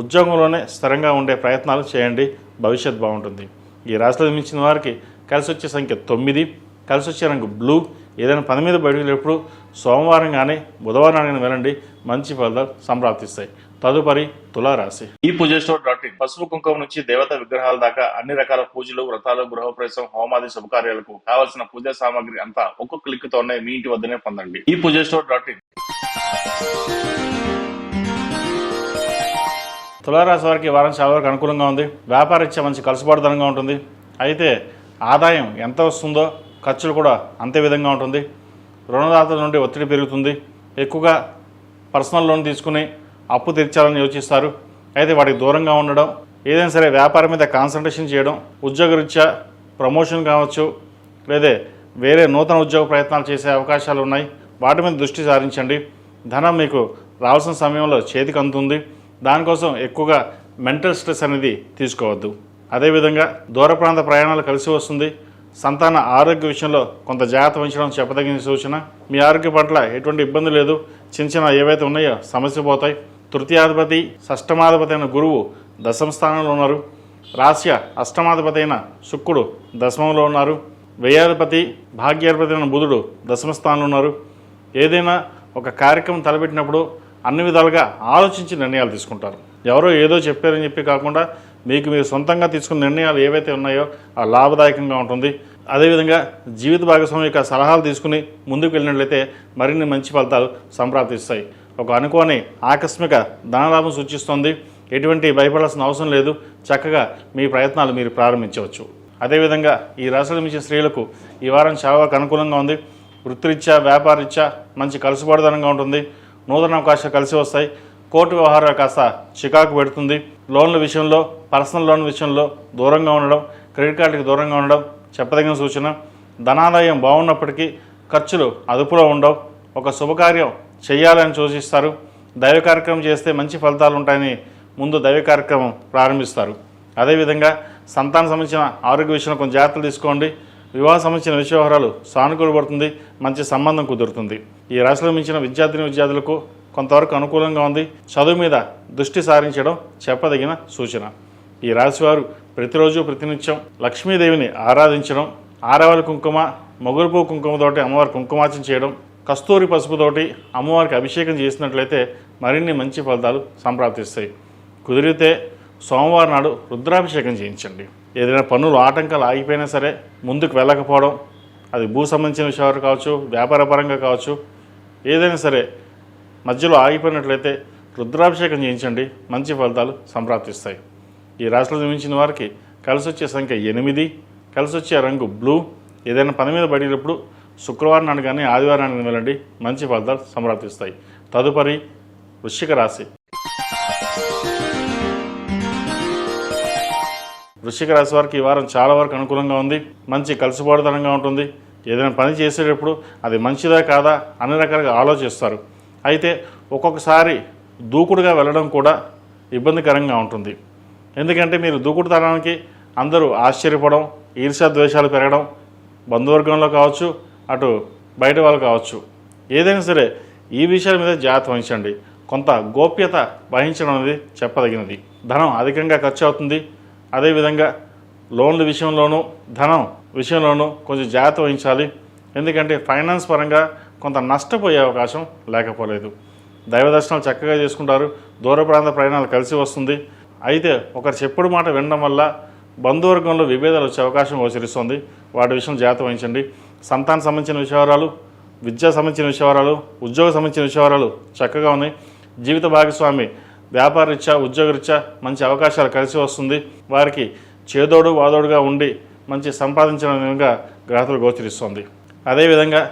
ఉద్యోగంలోనే స్థిరంగా ఉండే ప్రయత్నాలు చేయండి. భవిష్యత్తు బాగుంటుంది. ఈ రాశిలో జన్మించిన వారికి కలిసి వచ్చే సంఖ్య 9, కలిసి వచ్చే రంగు బ్లూ. ఏదైనా పని మీద బయటకు వెళ్ళేప్పుడు సోమవారం కానీ బుధవారం కానీ వెళ్ళండి, మంచి ఫలితాలు సంప్రాప్తిస్తాయి. తదుపరి తులారాశి. ఈ పూజస్టోర్.in పసుపు కుంకుమ నుంచి దేవతా విగ్రహాల దాకా అన్ని రకాల పూజలు, వ్రతాలు, గృహప్రవేశం, హోమాది శుభకార్యాలకు కావాల్సిన పూజా సామాగ్రి అంతా ఒక్క క్లిక్ తోనే మీ ఇంటి వద్దనే పొందండి. ఈ పూజస్టోర్.in. తులారాశి వారికి వారం చాలా వరకు అనుకూలంగా ఉంది. వ్యాపారరీత్యా మంచి కలుసుబాటుతనంగా ఉంటుంది. అయితే ఆదాయం ఎంత వస్తుందో ఖర్చులు కూడా అంతే విధంగా ఉంటుంది. రుణదాతల నుండి ఒత్తిడి పెరుగుతుంది. ఎక్కువగా పర్సనల్ లోన్ తీసుకుని అప్పు తీర్చాలని యోచిస్తారు. అయితే వాటికి దూరంగా ఉండడం, ఏదైనా సరే వ్యాపారం మీద కాన్సన్ట్రేషన్ చేయడం, ఉద్యోగరీత్యా ప్రమోషన్ కావచ్చు, లేదా వేరే నూతన ఉద్యోగ ప్రయత్నాలు చేసే అవకాశాలు ఉన్నాయి. వాటి మీద దృష్టి సారించండి. ధనం మీకు రావాల్సిన సమయంలో చేతికి అందుతుంది. దానికోసం ఎక్కువగా మెంటల్ స్ట్రెస్ అనేది తీసుకోవద్దు. అదేవిధంగా దూర ప్రాంత ప్రయాణాలు కలిసి వస్తుంది. సంతాన ఆరోగ్య విషయంలో కొంత జాగ్రత్త వహించడం చెప్పదగిన సూచన. మీ ఆరోగ్య పట్ల ఎటువంటి ఇబ్బంది లేదు. చిన్న చిన్న ఏవైతే ఉన్నాయో సమస్య పోతాయి. తృతీయాధిపతి షష్టమాధిపతి అయిన గురువు దశమ స్థానంలో ఉన్నారు. రాశ్య అష్టమాధిపతి అయిన శుక్రుడు దశమంలో ఉన్నారు. వ్యయాధిపతి భాగ్యాధిపతి అయిన బుధుడు దశమ స్థానంలో ఉన్నారు. ఏదైనా ఒక కార్యక్రమం తలపెట్టినప్పుడు అన్ని విధాలుగా ఆలోచించి నిర్ణయాలు తీసుకుంటారు. ఎవరో ఏదో చెప్పారని చెప్పి కాకుండా మీకు మీరు సొంతంగా తీసుకున్న నిర్ణయాలు ఏవైతే ఉన్నాయో ఆ లాభదాయకంగా ఉంటుంది. అదేవిధంగా జీవిత భాగస్వామి యొక్క సలహాలు తీసుకుని ముందుకు వెళ్ళినట్లయితే మరిన్ని మంచి ఫలితాలు సంప్రాప్తిస్తాయి. ఒక అనుకోని ఆకస్మిక ధనలాభం సూచిస్తుంది. ఎటువంటి భయపడాల్సిన అవసరం లేదు. చక్కగా మీ ప్రయత్నాలు మీరు ప్రారంభించవచ్చు. అదేవిధంగా ఈ రాశిలో మించిన స్త్రీలకు ఈ వారం చాలా అనుకూలంగా ఉంది. వృత్తిరీత్యా వ్యాపారరీత్యా మంచి కలుసుబాటుదనంగా ఉంటుంది. నూతన అవకాశాలు కలిసి వస్తాయి. కోర్టు వ్యవహారాలు కాస్త చికాకు పెడుతుంది. లోన్ల విషయంలో పర్సనల్ లోన్ విషయంలో దూరంగా ఉండడం, క్రెడిట్ కార్డుకి దూరంగా ఉండడం చెప్పదగిన సూచన. ధనాదాయం బాగున్నప్పటికీ ఖర్చులు అదుపులో ఉండవు. ఒక శుభకార్యం చేయాలని సూచిస్తారు. దైవ కార్యక్రమం చేస్తే మంచి ఫలితాలు ఉంటాయని ముందు దైవ కార్యక్రమం ప్రారంభిస్తారు. అదేవిధంగా సంతానం సంబంధించిన ఆరోగ్య విషయంలో కొంచెం జాగ్రత్తలు తీసుకోండి. వివాహం సంబంధించిన వ్యవహారాలు సానుకూలపడుతుంది. మంచి సంబంధం కుదురుతుంది. ఈ రాశిలో మించిన విద్యార్థులకు కొంతవరకు అనుకూలంగా ఉంది. చదువు మీద దృష్టి సారించడం చెప్పదగిన సూచన. ఈ రాశివారు ప్రతిరోజు ప్రతినిత్యం లక్ష్మీదేవిని ఆరాధించడం, ఆరవల కుంకుమ, మొగురుపు కుంకుమతోటి అమ్మవారి కుంకుమార్చన చేయడం, కస్తూరి పసుపుతోటి అమ్మవారికి అభిషేకం చేసినట్లయితే మరిన్ని మంచి ఫలితాలు సంప్రాప్తిస్తాయి. కుదిరితే సోమవారం నాడు రుద్రాభిషేకం చేయించండి. ఏదైనా పనులు ఆటంకాలు ఆగిపోయినా సరే ముందుకు వెళ్ళకపోవడం, అది భూ సంబంధించిన విషయాలు కావచ్చు, వ్యాపారపరంగా కావచ్చు, ఏదైనా సరే మధ్యలో ఆగిపోయినట్లయితే రుద్రాభిషేకం చేయించండి. మంచి ఫలితాలు సంప్రాప్తిస్తాయి. ఈ రాశిలో జన్మించిన వారికి కలిసి వచ్చే సంఖ్య 8, కలిసి వచ్చే రంగు బ్లూ. ఏదైనా పని మీద పడినప్పుడు శుక్రవారం నాడు కానీ ఆదివారం నాడు వెళ్ళండి. మంచి ఫలితాలు సంప్రాప్తిస్తాయి. తదుపరి వృశ్చిక రాశి. వృశ్చిక రాశి వారికి ఈ వారం చాలా వరకు అనుకూలంగా ఉంది. మంచి కలిసిపోవడతనంగా ఉంటుంది. ఏదైనా పని చేసేటప్పుడు అది మంచిదా కాదా అన్ని రకాలుగా ఆలోచిస్తారు. అయితే ఒక్కొక్కసారి దూకుడుగా వెళ్ళడం కూడా ఇబ్బందికరంగా ఉంటుంది. ఎందుకంటే మీరు దూకుడుతనానికి అందరూ ఆశ్చర్యపడడం, ఈర్ష్యాద్వేషాలు పెరగడం, బంధువర్గంలో కావచ్చు, అటు బయట వాళ్ళు కావచ్చు, ఏదైనా సరే ఈ విషయాల మీద జాగ్రత్త వహించండి. కొంత గోప్యత వహించడం అనేది చెప్పదగినది. ధనం అధికంగా ఖర్చు అవుతుంది. అదేవిధంగా లోన్ల విషయంలోనూ ధనం విషయంలోనూ కొంచెం జాగ్రత్త వహించాలి. ఎందుకంటే ఫైనాన్స్ పరంగా కొంత నష్టపోయే అవకాశం లేకపోలేదు. దైవ దర్శనాలు చక్కగా చేసుకుంటారు. దూర ప్రాంత ప్రయాణాలు కలిసి వస్తుంది. అయితే ఒకరు చెప్పుడు మాట వినడం వల్ల బంధువర్గంలో విభేదాలు వచ్చే అవకాశం గోచరిస్తుంది. వాటి విషయం జాగ్రత్త వహించండి. సంతానం సంబంధించిన విషయాలు, విద్యా సంబంధించిన విషయాలు, ఉద్యోగ సంబంధించిన విషయాలు చక్కగా ఉన్నాయి. జీవిత భాగస్వామి వ్యాపారరీత్యా, ఉద్యోగరీత్యా మంచి అవకాశాలు కలిసి వస్తుంది. వారికి చేదోడు వాదోడుగా ఉండి మంచి సంపాదించిన విధంగా గ్రహతులు గోచరిస్తుంది. అదేవిధంగా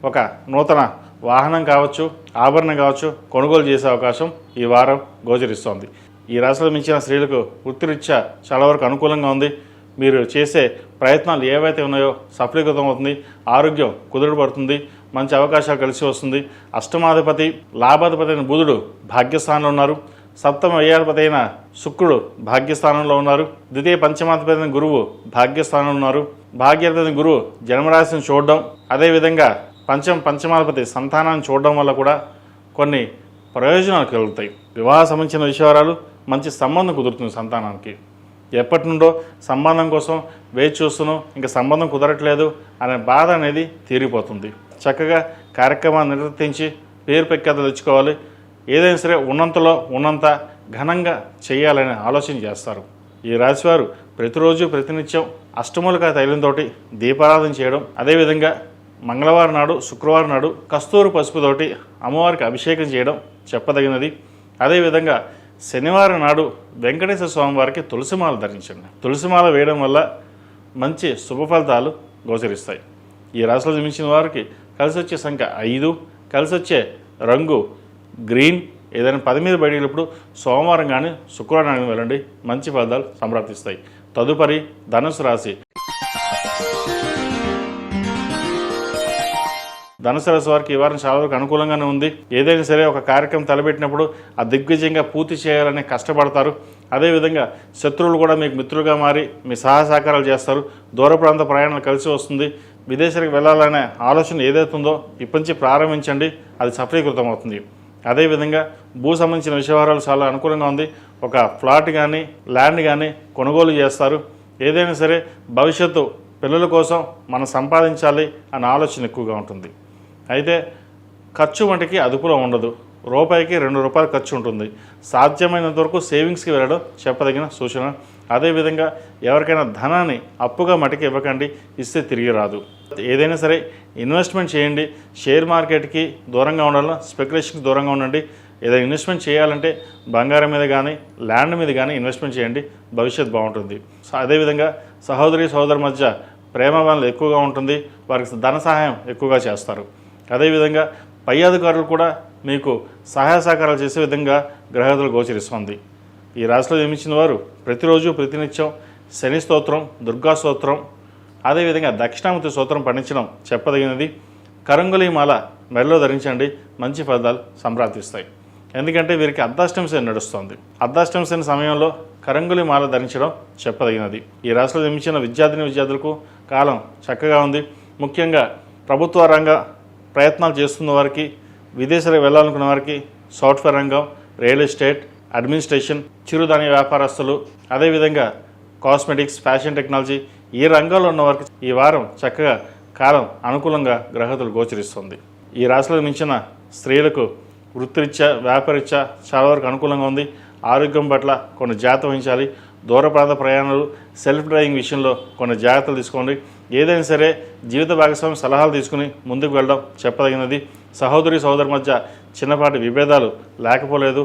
ఒక నూతన వాహనం కావచ్చు, ఆభరణం కావచ్చు కొనుగోలు చేసే అవకాశం ఈ వారం గోచరిస్తోంది. ఈ రాశిలో మించిన స్త్రీలకు వృత్తిరీత్యా చాలా వరకు అనుకూలంగా ఉంది. మీరు చేసే ప్రయత్నాలు ఏవైతే ఉన్నాయో సఫలీకృతం అవుతుంది. ఆరోగ్యం కుదురుపడుతుంది. మంచి అవకాశాలు కలిసి వస్తుంది. అష్టమాధిపతి లాభాధిపతి అయిన బుధుడు భాగ్యస్థానంలో ఉన్నారు. సప్తమ వ్యయాధిపతి అయిన శుక్రుడు భాగ్యస్థానంలో ఉన్నారు. ద్వితీయ పంచమాధిపతి అయిన గురువు భాగ్యస్థానంలో ఉన్నారు. భాగ్యాధిపతి అయిన గురువు జన్మరాశిని చూడడం, అదేవిధంగా పంచమాధిపతి సంతానాన్ని చూడడం వల్ల కూడా కొన్ని ప్రయోజనాలు కలుగుతాయి. వివాహ సంబంధించిన విషయాలు, మంచి సంబంధం కుదురుతుంది. సంతానానికి ఎప్పటి నుండో సంబంధం కోసం వేచి చూస్తున్నాం, ఇంకా సంబంధం కుదరట్లేదు అనే బాధ అనేది తీరిపోతుంది. చక్కగా కార్యక్రమాన్ని నిర్వర్తించి పేరు ప్రఖ్యాతలు తెచ్చుకోవాలి. ఏదైనా సరే ఉన్నంతలో ఉన్నంత ఘనంగా చేయాలని ఆలోచన చేస్తారు. ఈ రాశివారు ప్రతిరోజు ప్రతినిత్యం అష్టమూలికా తైలంతో దీపారాధన చేయడం, అదేవిధంగా మంగళవారం నాడు, శుక్రవారం నాడు కస్తూరి పసుపుతోటి అమ్మవారికి అభిషేకం చేయడం చెప్పదగినది. అదేవిధంగా శనివారం నాడు వెంకటేశ్వర స్వామి వారికి తులసిమాల ధరించండి. తులసిమాల వేయడం వల్ల మంచి శుభ ఫలితాలు గోచరిస్తాయి. ఈ రాశిలో జన్మించిన వారికి కలిసి వచ్చే సంఖ్య 5, కలిసి వచ్చే రంగు గ్రీన్. ఏదైనా పని మీద బయటప్పుడు సోమవారం కానీ శుక్రవారం కానీ వెళ్ళండి. మంచి ఫలితాలు సంప్రాప్తిస్తాయి. తదుపరి ధనుసు రాశి. ధనుసు రాశి వారికి ఈ వారం చాలా వరకు అనుకూలంగానే ఉంది. ఏదైనా సరే ఒక కార్యక్రమం తలపెట్టినప్పుడు ఆ దిగ్విజయంగా పూర్తి చేయాలని కష్టపడతారు. అదేవిధంగా శత్రువులు కూడా మీకు మిత్రులుగా మారి మీ సహాయ సహకారాలు చేస్తారు. దూర ప్రాంత ప్రయాణాలు కలిసి వస్తుంది. విదేశాలకు వెళ్ళాలనే ఆలోచన ఏదైతుందో ఇప్పటి నుంచి ప్రారంభించండి, అది సఫలీకృతం అవుతుంది. అదేవిధంగా భూ సంబంధించిన విషయాలు చాలా అనుకూలంగా ఉంది. ఒక ఫ్లాట్ కానీ ల్యాండ్ కానీ కొనుగోలు చేస్తారు. ఏదైనా సరే భవిష్యత్తు పిల్లల కోసం మనం సంపాదించాలి అన్న ఆలోచన ఎక్కువగా ఉంటుంది. అయితే ఖర్చు వంటికి అదుపులో ఉండదు. రూపాయికి 2 రూపాయలు ఖర్చు ఉంటుంది. సాధ్యమైనంత వరకు సేవింగ్స్కి వెళ్ళడం చెప్పదగిన సూచన. అదేవిధంగా ఎవరికైనా ధనాన్ని అప్పుగా మటుకు ఇవ్వకండి, ఇస్తే తిరిగి రాదు. ఏదైనా సరే ఇన్వెస్ట్మెంట్ చేయండి. షేర్ మార్కెట్కి దూరంగా ఉండాలి, స్పెక్యులేషన్కి దూరంగా ఉండండి. ఏదైనా ఇన్వెస్ట్మెంట్ చేయాలంటే బంగారం మీద కానీ ల్యాండ్ మీద కానీ ఇన్వెస్ట్మెంట్ చేయండి, భవిష్యత్తు బాగుంటుంది. అదేవిధంగా సహోదరి సహోదరు మధ్య ప్రేమబంధం ఎక్కువగా ఉంటుంది. వారికి ధన సహాయం ఎక్కువగా చేస్తారు. అదేవిధంగా పై అధికారులు కూడా మీకు సహాయ సహకారాలు చేసే విధంగా గ్రహగతులు గోచరిస్తుంది. ఈ రాశిలో జన్మించిన వారు ప్రతిరోజు ప్రతినిత్యం శని స్తోత్రం, దుర్గా స్తోత్రం, అదేవిధంగా దక్షిణామూర్తి స్తోత్రం పఠించడం చెప్పదగినది. కరంగులి మాల మెడలో ధరించండి, మంచి ఫలితాలు సంప్రాప్తిస్తాయి. ఎందుకంటే వీరికి అర్ధాష్టమి శని నడుస్తుంది. అర్ధాష్టమి శని సమయంలో కరంగులి మాల ధరించడం చెప్పదగినది. ఈ రాశిలో జన్మించిన విద్యార్థులకు కాలం చక్కగా ఉంది. ముఖ్యంగా ప్రభుత్వ రంగ ప్రయత్నాలు చేస్తున్న వారికి, విదేశాలకు వెళ్ళాలనుకున్న వారికి, సాఫ్ట్వేర్ రంగం, రియల్ ఎస్టేట్, అడ్మినిస్ట్రేషన్, చిరుధాన్య వ్యాపారస్తులు, అదేవిధంగా కాస్మెటిక్స్, ఫ్యాషన్ టెక్నాలజీ ఈ రంగాల్లో ఉన్న వారికి ఈ వారం చక్కగా కాలం అనుకూలంగా గ్రహగతులు గోచరిస్తుంది. ఈ రాశిలో మించిన స్త్రీలకు వృత్తిరీత్యా, వ్యాపారరీత్యా చాలా వరకు అనుకూలంగా ఉంది. ఆరోగ్యం పట్ల కొన్ని జాగ్రత్త వహించాలి. దూర ప్రాంత ప్రయాణాలు, సెల్ఫ్ డ్రైవింగ్ విషయంలో కొన్ని జాగ్రత్తలు తీసుకోండి. ఏదైనా సరే జీవిత భాగస్వామి సలహాలు తీసుకుని ముందుకు వెళ్ళడం చెప్పదగినది. సహోదరి సహోదరు మధ్య చిన్నపాటి విభేదాలు లేకపోలేదు.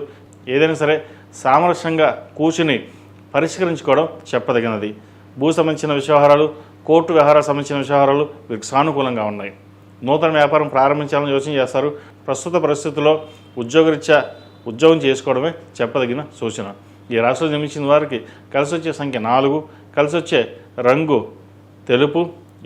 ఏదైనా సరే సామరస్యంగా కూర్చుని పరిష్కరించుకోవడం చెప్పదగినది. భూ సంబంధించిన వ్యవహారాలు, కోర్టు వ్యవహారాలకు సంబంధించిన వ్యవహారాలు వీరికి సానుకూలంగా ఉన్నాయి. నూతన వ్యాపారం ప్రారంభించాలని యోచన చేస్తారు. ప్రస్తుత పరిస్థితుల్లో ఉద్యోగరీత్యా ఉద్యోగం చేసుకోవడమే చెప్పదగిన సూచన. ఈ రాశిలో జన్మించిన వారికి కలిసి వచ్చే సంఖ్య 4, కలిసి వచ్చే రంగు తెలుపు.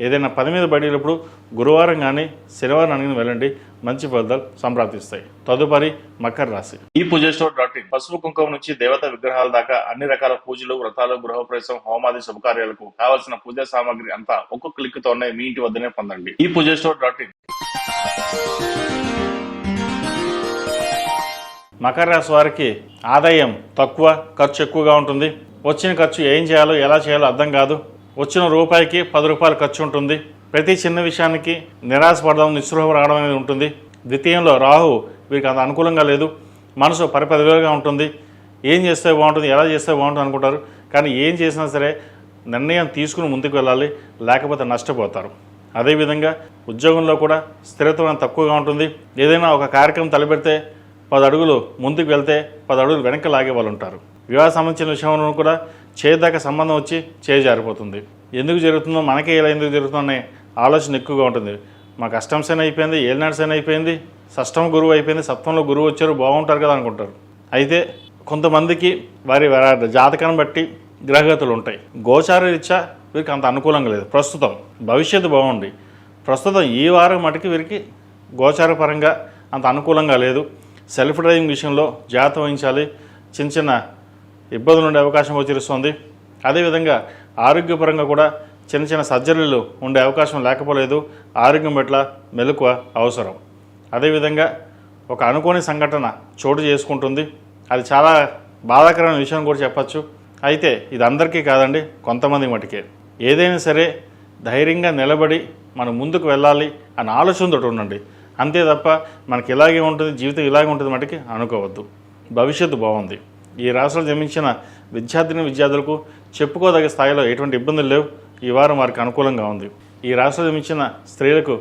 ఏదైనా పని మీద పడేటప్పుడు గురువారం కానీ శనివారం అడిగిన వెళ్ళండి, మంచి ఫలితాలు సంప్రాప్తిస్తాయి. తదుపరి మకర రాశి. ఈ పూజస్టోర్.in పసుపు కుంకుమ నుంచి దేవత విగ్రహాల దాకా అన్ని రకాల పూజలు, వ్రతాలు, గృహప్రవేశం, హోమాది శుభకార్యాలకు కావలసిన పూజా సామాగ్రి అంతా ఒక్కొక్క క్లిక్తోనే మీ ఇంటి వద్దనే పొందండి. ఈ పూజస్టోర్.in. మకర రాశి వారికి ఆదాయం తక్కువ, ఖర్చు ఎక్కువగా ఉంటుంది. వచ్చిన ఖర్చు ఏం చేయాలో ఎలా చేయాలో అర్థం కాదు. వచ్చిన రూపాయికి 10 రూపాయలు ఖర్చు ఉంటుంది. ప్రతి చిన్న విషయానికి నిరాశపడడం, నిస్పృహ రావడం అనేది ఉంటుంది. ద్వితీయంలో రాహు వీరికి అంత అనుకూలంగా లేదు. మనసు పరిపదివేలుగా ఉంటుంది. ఏం చేస్తే బాగుంటుంది, ఎలా చేస్తే బాగుంటుంది అనుకుంటారు. కానీ ఏం చేసినా సరే నిర్ణయం తీసుకుని ముందుకు వెళ్ళాలి, లేకపోతే నష్టపోతారు. అదేవిధంగా ఉద్యోగంలో కూడా స్థిరత్వం తక్కువగా ఉంటుంది. ఏదైనా ఒక కార్యక్రమం తలపెడితే 10 అడుగులు ముందుకు వెళ్తే 10 అడుగులు వెనక్కి లాగే వాళ్ళు ఉంటారు. వివాహ సంబంధించిన విషయంలో కూడా చేదాకా సంబంధం వచ్చి జారిపోతుంది. ఎందుకు జరుగుతుందో, మనకే ఇలా ఎందుకు జరుగుతుందనే ఆలోచన ఎక్కువగా ఉంటుంది. మాకు అష్టమ శని అయిపోయింది, ఏలినాడు శని అయిపోయింది, షష్టమ గురువు అయిపోయింది, సప్తంలో గురువు వచ్చారు, బాగుంటారు కదా అనుకుంటారు. అయితే కొంతమందికి వారి జాతకాన్ని బట్టి గ్రహగతులు ఉంటాయి. గోచార రీత్యా వీరికి అంత అనుకూలంగా లేదు. ప్రస్తుతం భవిష్యత్తు బాగుంది. ప్రస్తుతం ఈ వారం మటుకు వీరికి గోచార పరంగా అంత అనుకూలంగా లేదు. సెల్ఫ్ డ్రైవింగ్ విషయంలో జాగ్రత్త వహించాలి. చిన్న చిన్న ఇబ్బందులు ఉండే అవకాశం గోచరిస్తుంది. అదేవిధంగా ఆరోగ్యపరంగా కూడా చిన్న చిన్న సర్జరీలు ఉండే అవకాశం లేకపోలేదు. ఆరోగ్యం పట్ల మెలకువ అవసరం. అదేవిధంగా ఒక అనుకోని సంఘటన చోటు చేసుకుంటుంది. అది చాలా బాధాకరమైన విషయం కూడా చెప్పచ్చు. అయితే ఇది అందరికీ కాదండి, కొంతమంది మటుకే. ఏదైనా సరే ధైర్యంగా నిలబడి మనం ముందుకు వెళ్ళాలి అన్న ఆలోచనతో ఉండండి. అంతే తప్ప మనకి ఇలాగే ఉంటుంది, జీవితం ఇలాగే ఉంటుంది మటుకి అనుకోవద్దు. భవిష్యత్తు బాగుంది. ఈ రాశిలో జన్మించిన విద్యార్థులకు చెప్పుకోదగ్గ స్థాయిలో ఎటువంటి ఇబ్బందులు లేవు. ఈ వారం వారికి అనుకూలంగా ఉంది. ఈ రాశిలో జన్మించిన స్త్రీలకు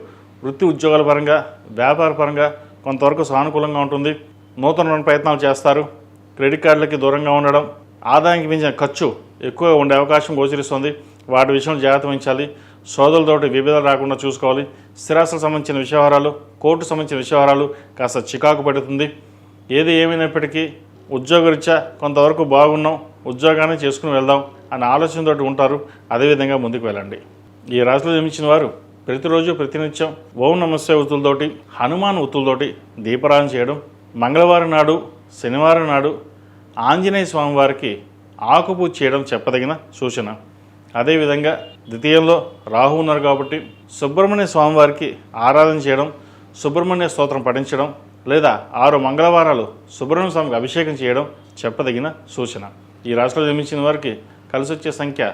వృత్తి ఉద్యోగాల పరంగా, వ్యాపార పరంగా కొంతవరకు సానుకూలంగా ఉంటుంది. నూతన ప్రయత్నాలు చేస్తారు. క్రెడిట్ కార్డులకి దూరంగా ఉండడం, ఆదాయానికి మించిన ఖర్చు ఎక్కువగా ఉండే అవకాశం గోచరిస్తుంది. వాటి విషయంలో జాగ్రత్త వహించాలి. సోదరులతోటి విభేదాలు రాకుండా చూసుకోవాలి. స్థిరాస్తులకు సంబంధించిన విషయాలు, కోర్టు సంబంధించిన విషయాలు కాస్త చికాకు పడుతుంది. ఏది ఏమైనప్పటికీ ఉద్యోగరీత్యా కొంతవరకు బాగున్నాం, ఉద్యోగాన్ని చేసుకుని వెళ్దాం అనే ఆలోచనతో ఉంటారు. అదేవిధంగా ముందుకు వెళ్ళండి. ఈ రాశిలో జన్మించిన వారు ప్రతిరోజు ప్రతినిత్యం ఓం నమస్తే ఒత్తులతోటి హనుమాన్ ఒత్తులతోటి దీపారాధన చేయడం, మంగళవారం నాడు శనివారం నాడు ఆంజనేయ స్వామివారికి ఆకుపూజ చేయడం చెప్పదగిన సూచన. అదేవిధంగా ద్వితీయంలో రాహు ఉన్నారు కాబట్టి సుబ్రహ్మణ్య స్వామివారికి ఆరాధన చేయడం, సుబ్రహ్మణ్య స్తోత్రం పఠించడం లేదా 6 మంగళవారాలు సుబ్రహ్మణ్య స్వామికి అభిషేకం చేయడం చెప్పదగిన సూచన. ఈ రాశిలో జన్మించిన వారికి కలిసి వచ్చే సంఖ్య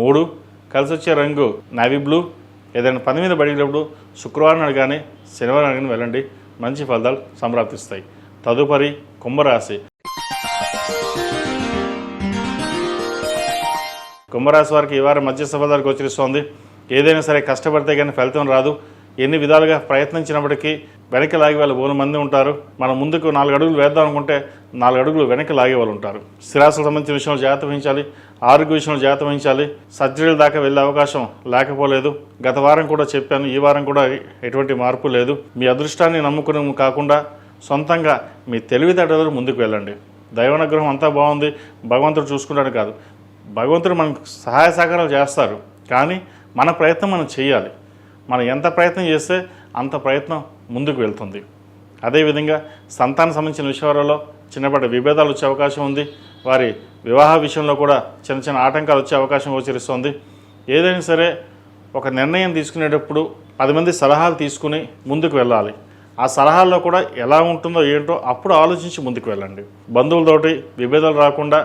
3, కలిసి వచ్చే రంగు నావీ బ్లూ. ఏదైనా పని మీద బడిగినప్పుడు శుక్రవారం నాడు కానీ శనివారం నాడు కానీ వెళ్ళండి, మంచి ఫలితాలు సంప్రాప్తిస్తాయి. తదుపరి కుంభరాశి. కుంభరాశి వారికి ఈ వారం మధ్య ఫలితాలు గోచరిస్తోంది. ఏదైనా సరే కష్టపడితే కానీ ఫలితం రాదు. ఎన్ని విధాలుగా ప్రయత్నించినప్పటికీ వెనక్కి లాగే వాళ్ళు 100 మంది ఉంటారు. మనం ముందుకు 4 అడుగులు వేద్దాం అనుకుంటే 4 అడుగులు వెనక్కి లాగే వాళ్ళు ఉంటారు. స్థిరాస్తులకు సంబంధించిన విషయంలో జాగ్రత్త వహించాలి, ఆరోగ్య విషయంలో జాగ్రత్త వహించాలి. సర్జరీల దాకా వెళ్ళే అవకాశం లేకపోలేదు. గత వారం కూడా చెప్పాను, ఈ వారం కూడా ఎటువంటి మార్పు లేదు. మీ అదృష్టాన్ని నమ్ముకుని కాకుండా సొంతంగా మీ తెలివితేటలు ముందుకు వెళ్ళండి. దైవానుగ్రహం అంతా బాగుంది, భగవంతుడు చూసుకుంటాడు కాదు, భగవంతుడు మనకు సహాయ సహకారాలు చేస్తారు. కానీ మన ప్రయత్నం మనం చేయాలి. మనం ఎంత ప్రయత్నం చేస్తే అంత ప్రయత్నం ముందుకు వెళ్తుంది. అదేవిధంగా సంతానం సంబంధించిన విషయాలలో చిన్నపాటి విభేదాలు వచ్చే అవకాశం ఉంది. వారి వివాహ విషయంలో కూడా చిన్న చిన్న ఆటంకాలు వచ్చే అవకాశం గోచరిస్తుంది. ఏదైనా సరే ఒక నిర్ణయం తీసుకునేటప్పుడు 10 మంది సలహాలు తీసుకుని ముందుకు వెళ్ళాలి. ఆ సలహాల్లో కూడా ఎలా ఉంటుందో ఏంటో అప్పుడు ఆలోచించి ముందుకు వెళ్ళండి. బంధువులతోటి విభేదాలు రాకుండా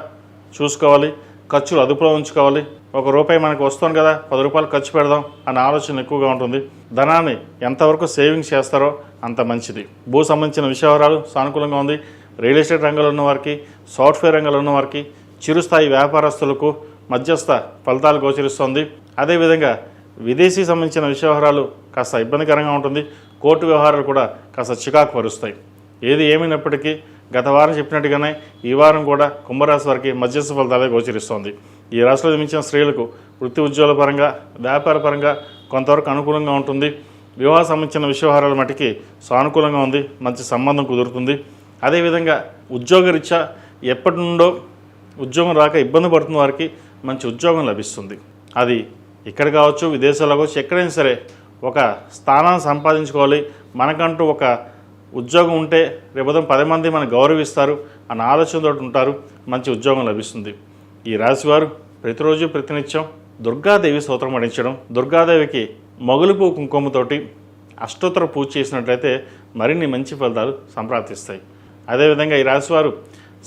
చూసుకోవాలి. ఖర్చులు అదుపులో ఉంచుకోవాలి. ₹1 మనకు వస్తుంది కదా, ₹10 ఖర్చు పెడదాం అనే ఆలోచన ఎక్కువగా ఉంటుంది. ధనాన్ని ఎంతవరకు సేవింగ్స్ చేస్తారో అంత మంచిది. భూ సంబంధించిన విషయాలు సానుకూలంగా ఉంది. రియల్ ఎస్టేట్ రంగంలో ఉన్నవారికి, సాఫ్ట్వేర్ రంగంలో ఉన్నవారికి, చిరుస్థాయి వ్యాపారస్తులకు మధ్యస్థ ఫలితాలు గోచరిస్తుంది. అదేవిధంగా విదేశీ సంబంధించిన విషయాలు కాస్త ఇబ్బందికరంగా ఉంటుంది. కోర్టు వ్యవహారాలు కూడా కాస్త చికాకు పరుస్తాయి. ఏది ఏమైనప్పటికీ గత వారం చెప్పినట్టుగానే ఈ వారం కూడా కుంభరాశి వారికి మధ్యస్థ ఫలితాలే గోచరిస్తోంది. ఈ రాశిలో జన్మించిన స్త్రీలకు వృత్తి ఉద్యోగాల పరంగా, వ్యాపార పరంగా కొంతవరకు అనుకూలంగా ఉంటుంది. వివాహ సంబంధించిన విషయవహారాల మటుకి సానుకూలంగా ఉంది, మంచి సంబంధం కుదురుతుంది. అదేవిధంగా ఉద్యోగరీత్యా ఎప్పటి నుండో ఉద్యోగం రాక ఇబ్బంది పడుతున్న వారికి మంచి ఉద్యోగం లభిస్తుంది. అది ఇక్కడ కావచ్చు, విదేశాల్లో కావచ్చు, ఎక్కడైనా సరే ఒక స్థానాన్ని సంపాదించుకోవాలి. మనకంటూ ఒక ఉద్యోగం ఉంటే రేపు 10 మంది మనకు గౌరవిస్తారు అన్న ఆలోచనతో ఉంటారు. మంచి ఉద్యోగం లభిస్తుంది. ఈ రాశివారు ప్రతిరోజు ప్రతినిత్యం దుర్గాదేవి స్తోత్రం పఠించడం, దుర్గాదేవికి మొగలుపు కుంకుమతోటి అష్టోత్తర పూజ చేసినట్లయితే మరిన్ని మంచి ఫలితాలు సంప్రాప్తిస్తాయి. అదేవిధంగా ఈ రాశివారు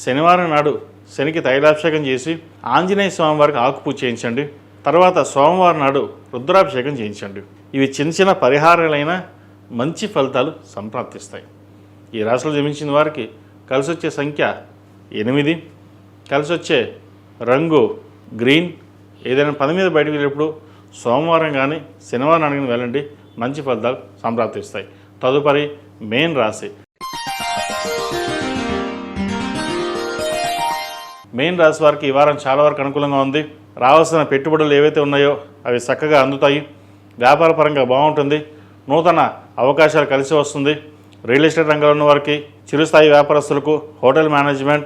శనివారం నాడు శనికి తైలాభిషేకం చేసి ఆంజనేయ స్వామివారికి ఆకు పూజ చేయించండి. తర్వాత సోమవారం నాడు రుద్రాభిషేకం చేయించండి. ఇవి చిన్న చిన్న పరిహారాలైన మంచి ఫలితాలు సంప్రాప్తిస్తాయి. ఈ రాశిలో జన్మించిన వారికి కలిసి వచ్చే సంఖ్య 8, కలిసి వచ్చే రంగు గ్రీన్. ఏదైనా పని మీద బయటకు వెళ్ళినప్పుడు సోమవారం కానీ శనివారం నాడు వెళ్ళండి, మంచి ఫలితాలు సంప్రాప్తిస్తాయి. తదుపరి మేన్ రాశి. మెయిన్ రాశి వారికి ఈ వారం చాలా వరకు అనుకూలంగా ఉంది. రావాల్సిన పెట్టుబడులు ఏవైతే ఉన్నాయో అవి చక్కగా అందుతాయి. వ్యాపార పరంగా బాగుంటుంది. నూతన అవకాశాలు కలిసి వస్తుంది. రియల్ ఎస్టేట్ రంగంలో ఉన్న వారికి, చిరుస్థాయి వ్యాపారస్తులకు, హోటల్ మేనేజ్మెంట్,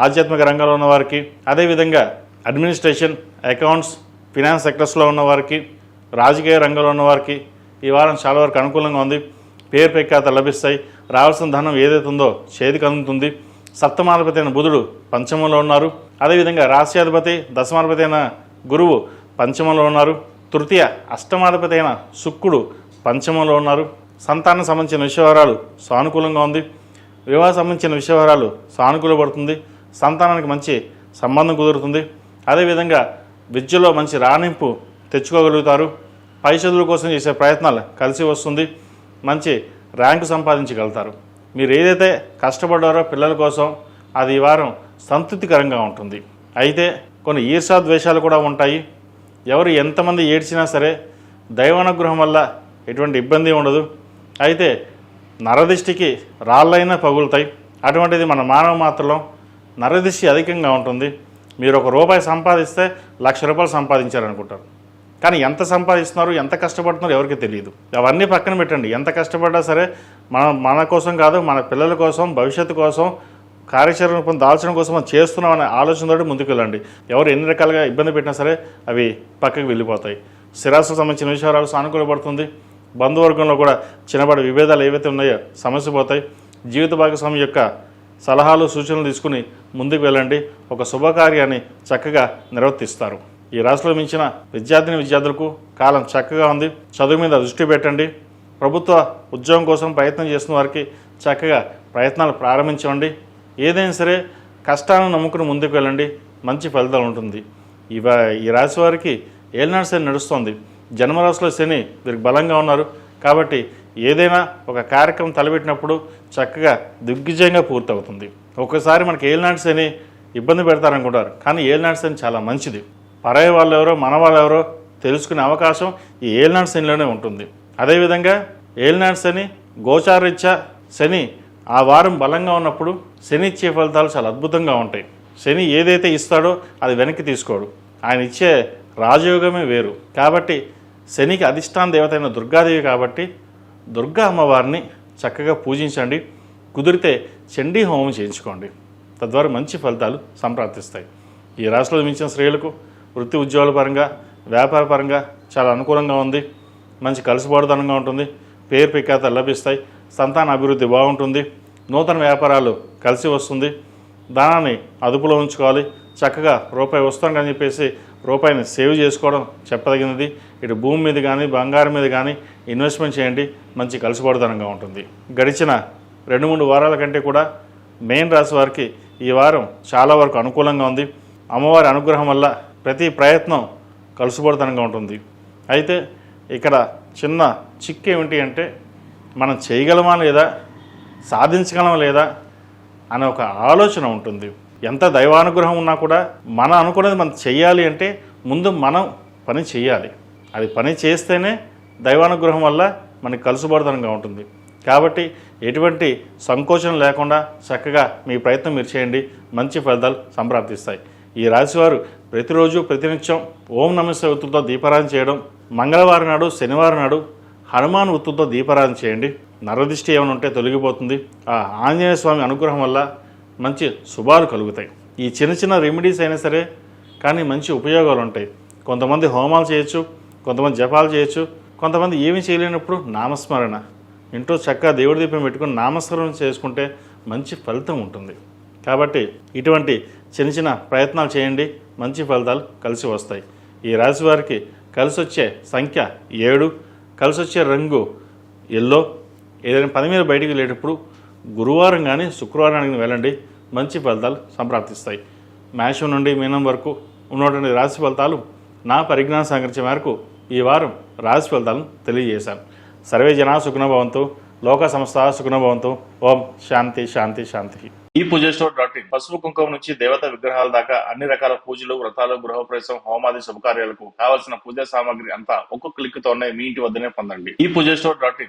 ఆధ్యాత్మిక రంగంలో ఉన్న వారికి, అదేవిధంగా అడ్మినిస్ట్రేషన్, అకౌంట్స్, ఫినాన్స్ సెక్టర్స్లో ఉన్న వారికి, రాజకీయ రంగంలో ఉన్న వారికి ఈ వారం చాలా వరకు అనుకూలంగా ఉంది. పేరు ప్రఖ్యాత లభిస్తాయి. రావాల్సిన ధనం ఏదైతే ఉందో చేతికి అందుతుంది. సప్తమాధిపతి అయిన బుధుడు పంచమంలో ఉన్నారు. అదేవిధంగా రాశ్యాధిపతి, దశమాధిపతి అయిన గురువు పంచమంలో ఉన్నారు. తృతీయ అష్టమాధిపతి అయిన శుక్రుడు పంచమంలో ఉన్నారు. సంతానం సంబంధించిన విషయవరాలు సానుకూలంగా ఉంది. వివాహ సంబంధించిన విషయవరాలు సానుకూలపడుతుంది. సంతానానికి మంచి సంబంధం కుదురుతుంది. అదేవిధంగా విద్యలో మంచి రాణింపు తెచ్చుకోగలుగుతారు. పై చదువుల కోసం చేసే ప్రయత్నాలు కలిసి వస్తుంది. మంచి ర్యాంకు సంపాదించగలుగుతారు. మీరు ఏదైతే కష్టపడ్డారో పిల్లల కోసం అది ఈ వారం సంతృప్తికరంగా ఉంటుంది. అయితే కొన్ని ఈర్ష్యాద్వేషాలు కూడా ఉంటాయి. ఎవరు ఎంతమంది ఏడ్చినా సరే దైవానుగ్రహం వల్ల ఎటువంటి ఇబ్బంది ఉండదు. అయితే నరదిష్టికి రాళ్ళైనా పగులుతాయి. అటువంటిది మన మానవ మాత్రలో నరదిష్టి అధికంగా ఉంటుంది. మీరు ₹1 సంపాదిస్తే ₹1,00,000 సంపాదించారనుకుంటారు. కానీ ఎంత సంపాదిస్తున్నారు, ఎంత కష్టపడుతున్నారు ఎవరికి తెలియదు. అవన్నీ పక్కన పెట్టండి. ఎంత కష్టపడ్డా సరే మన కోసం కాదు, మన పిల్లల కోసం, భవిష్యత్తు కోసం, కార్యాచరణ రూపం దాల్చడం కోసం మనం చేస్తున్నాం అనే ఆలోచనతో ముందుకు వెళ్ళండి. ఎవరు ఎన్ని రకాలుగా ఇబ్బంది పెట్టినా సరే అవి పక్కకు వెళ్ళిపోతాయి. స్థిరాస్తులకు సంబంధించిన విషయాలు సానుకూలపడుతుంది. బంధువర్గంలో కూడా చిన్నపాటి విభేదాలు ఏవైతే ఉన్నాయో సమస్య పోతాయి. జీవిత భాగస్వామి యొక్క సలహాలు సూచనలు తీసుకుని ముందుకు వెళ్ళండి. ఒక శుభకార్యాన్ని చక్కగా నిర్వర్తిస్తారు. ఈ రాశిలో మించిన విద్యార్థులకు కాలం చక్కగా ఉంది. చదువు మీద దృష్టి పెట్టండి. ప్రభుత్వ ఉద్యోగం కోసం ప్రయత్నం చేస్తున్న వారికి చక్కగా ప్రయత్నాలు ప్రారంభించండి. ఏదైనా సరే కష్టాలను నమ్ముకుని ముందుకు వెళ్ళండి, మంచి ఫలితాలు ఉంటుంది. ఈ రాశి వారికి ఏలినాటి శని నడుస్తుంది. జన్మరాశిలో శని వీరికి బలంగా ఉన్నారు కాబట్టి ఏదైనా ఒక కార్యక్రమం తలపెట్టినప్పుడు చక్కగా దిగ్విజయంగా పూర్తవుతుంది. ఒక్కసారి మనకి ఏలినాటి శని ఇబ్బంది పెడతారనుకుంటారు, కానీ ఏలినాటి శని చాలా మంచిది. పరాయి వాళ్ళు ఎవరో మన వాళ్ళు ఎవరో తెలుసుకునే అవకాశం ఈ ఏలినాటి శనిలోనే ఉంటుంది. అదేవిధంగా ఏలినాటి శని గోచారరీత్యా శని ఆ వారం బలంగా ఉన్నప్పుడు శని ఇచ్చే ఫలితాలు చాలా అద్భుతంగా ఉంటాయి. శని ఏదైతే ఇస్తాడో అది వెనక్కి తీసుకోడు. ఆయన ఇచ్చే రాజయోగమే వేరు. కాబట్టి శనికి అధిష్టాన దేవత అయిన దుర్గాదేవి కాబట్టి దుర్గా అమ్మవారిని చక్కగా పూజించండి. కుదిరితే చండీ హోమం చేయించుకోండి. తద్వారా మంచి ఫలితాలు సంప్రాప్తిస్తాయి. ఈ రాశిలో మించిన స్త్రీలకు వృత్తి ఉద్యోగాల పరంగా వ్యాపార పరంగా చాలా అనుకూలంగా ఉంది. మంచి కలిసిపోవడంగా ఉంటుంది. పేరు ప్రఖ్యాతలు లభిస్తాయి. సంతాన అభివృద్ధి బాగుంటుంది. నూతన వ్యాపారాలు కలిసి వస్తుంది. ధనాన్ని అదుపులో ఉంచుకోవాలి. చక్కగా రూపాయి వస్తుందని చెప్పేసి రూపాయిని సేవ్ చేసుకోవడం చెప్పదగినది. ఇటు భూమి మీద కానీ బంగారం మీద కానీ ఇన్వెస్ట్మెంట్ చేయండి, మంచి కలిసిపోవడంగా ఉంటుంది. గడిచిన 2-3 వారాల కంటే కూడా మెయిన్ రాశి వారికి ఈ వారం చాలా వరకు అనుకూలంగా ఉంది. అమ్మవారి అనుగ్రహం వల్ల ప్రతి ప్రయత్నం కలిసిపోవడంగా ఉంటుంది. అయితే ఇక్కడ చిన్న చిక్కు ఏమిటి అంటే మనం చేయగలమా లేదా, సాధించగలమా లేదా అనే ఒక ఆలోచన ఉంటుంది. ఎంత దైవానుగ్రహం ఉన్నా కూడా మనం అనుకున్నది మనం చెయ్యాలి అంటే ముందు మనం పని చేయాలి. అది పని చేస్తేనే దైవానుగ్రహం వల్ల మనకి కలుసుబడదనంగా ఉంటుంది. కాబట్టి ఎటువంటి సంకోచం లేకుండా చక్కగా మీ ప్రయత్నం మీరు చేయండి, మంచి ఫలితాలు సంప్రాప్తిస్తాయి. ఈ రాశివారు ప్రతిరోజు ప్రతినిత్యం ఓం నమః ఒత్తులతో దీపారాధన చేయడం, మంగళవారం నాడు శనివారం నాడు హనుమాన్ ఒత్తులతో దీపారాధన చేయండి. నరదిష్టి ఏమైనా ఉంటే తొలగిపోతుంది. ఆ ఆంజనేయ స్వామి అనుగ్రహం వల్ల మంచి శుభాలు కలుగుతాయి. ఈ చిన్న చిన్న రెమెడీస్ అయినా సరే కానీ మంచి ఉపయోగాలు ఉంటాయి. కొంతమంది హోమాలు చేయొచ్చు, కొంతమంది జపాలు చేయొచ్చు, కొంతమంది ఏమీ చేయలేనప్పుడు నామస్మరణ ఇంట్లో చక్కగా దేవుడి దీపం పెట్టుకుని నామస్మరణ చేసుకుంటే మంచి ఫలితం ఉంటుంది. కాబట్టి ఇటువంటి చిన్న చిన్న ప్రయత్నాలు చేయండి, మంచి ఫలితాలు కలిసి వస్తాయి. ఈ రాశి వారికి కలిసి వచ్చే సంఖ్య 7, కలిసి వచ్చే రంగు ఎల్లో. ఏదైనా పని మీద బయటికి వెళ్ళేటప్పుడు గురువారం కానీ శుక్రవారానికి వెళ్ళండి, మంచి ఫలితాలు సంప్రాప్తిస్తాయి. మేషం నుండి మీనం వరకు ఉన్నటువంటి రాశి ఫలితాలు నా పరిజ్ఞానం సంగ్రహించే మేరకు ఈ వారం రాశి ఫలితాలను తెలియజేశాను. సర్వే జనా సుఖినో భవంతు, లోక సంస్థ సుఖినో భవంతు. ఓం శాంతి శాంతి శాంతి. ఈ పూజస్టోర్.in పసుపు కుంకుమ నుంచి దేవత విగ్రహాల దాకా అన్ని రకాల పూజలు, వ్రతాలు, గృహప్రవేశం, హోమాది శుభకార్యాలకు కావలసిన పూజా సామాగ్రి అంతా ఒక్కొక్క క్లిక్ తోనే మీ ఇంటి వద్దనే పొందండి. ఈ పూజస్టోర్.in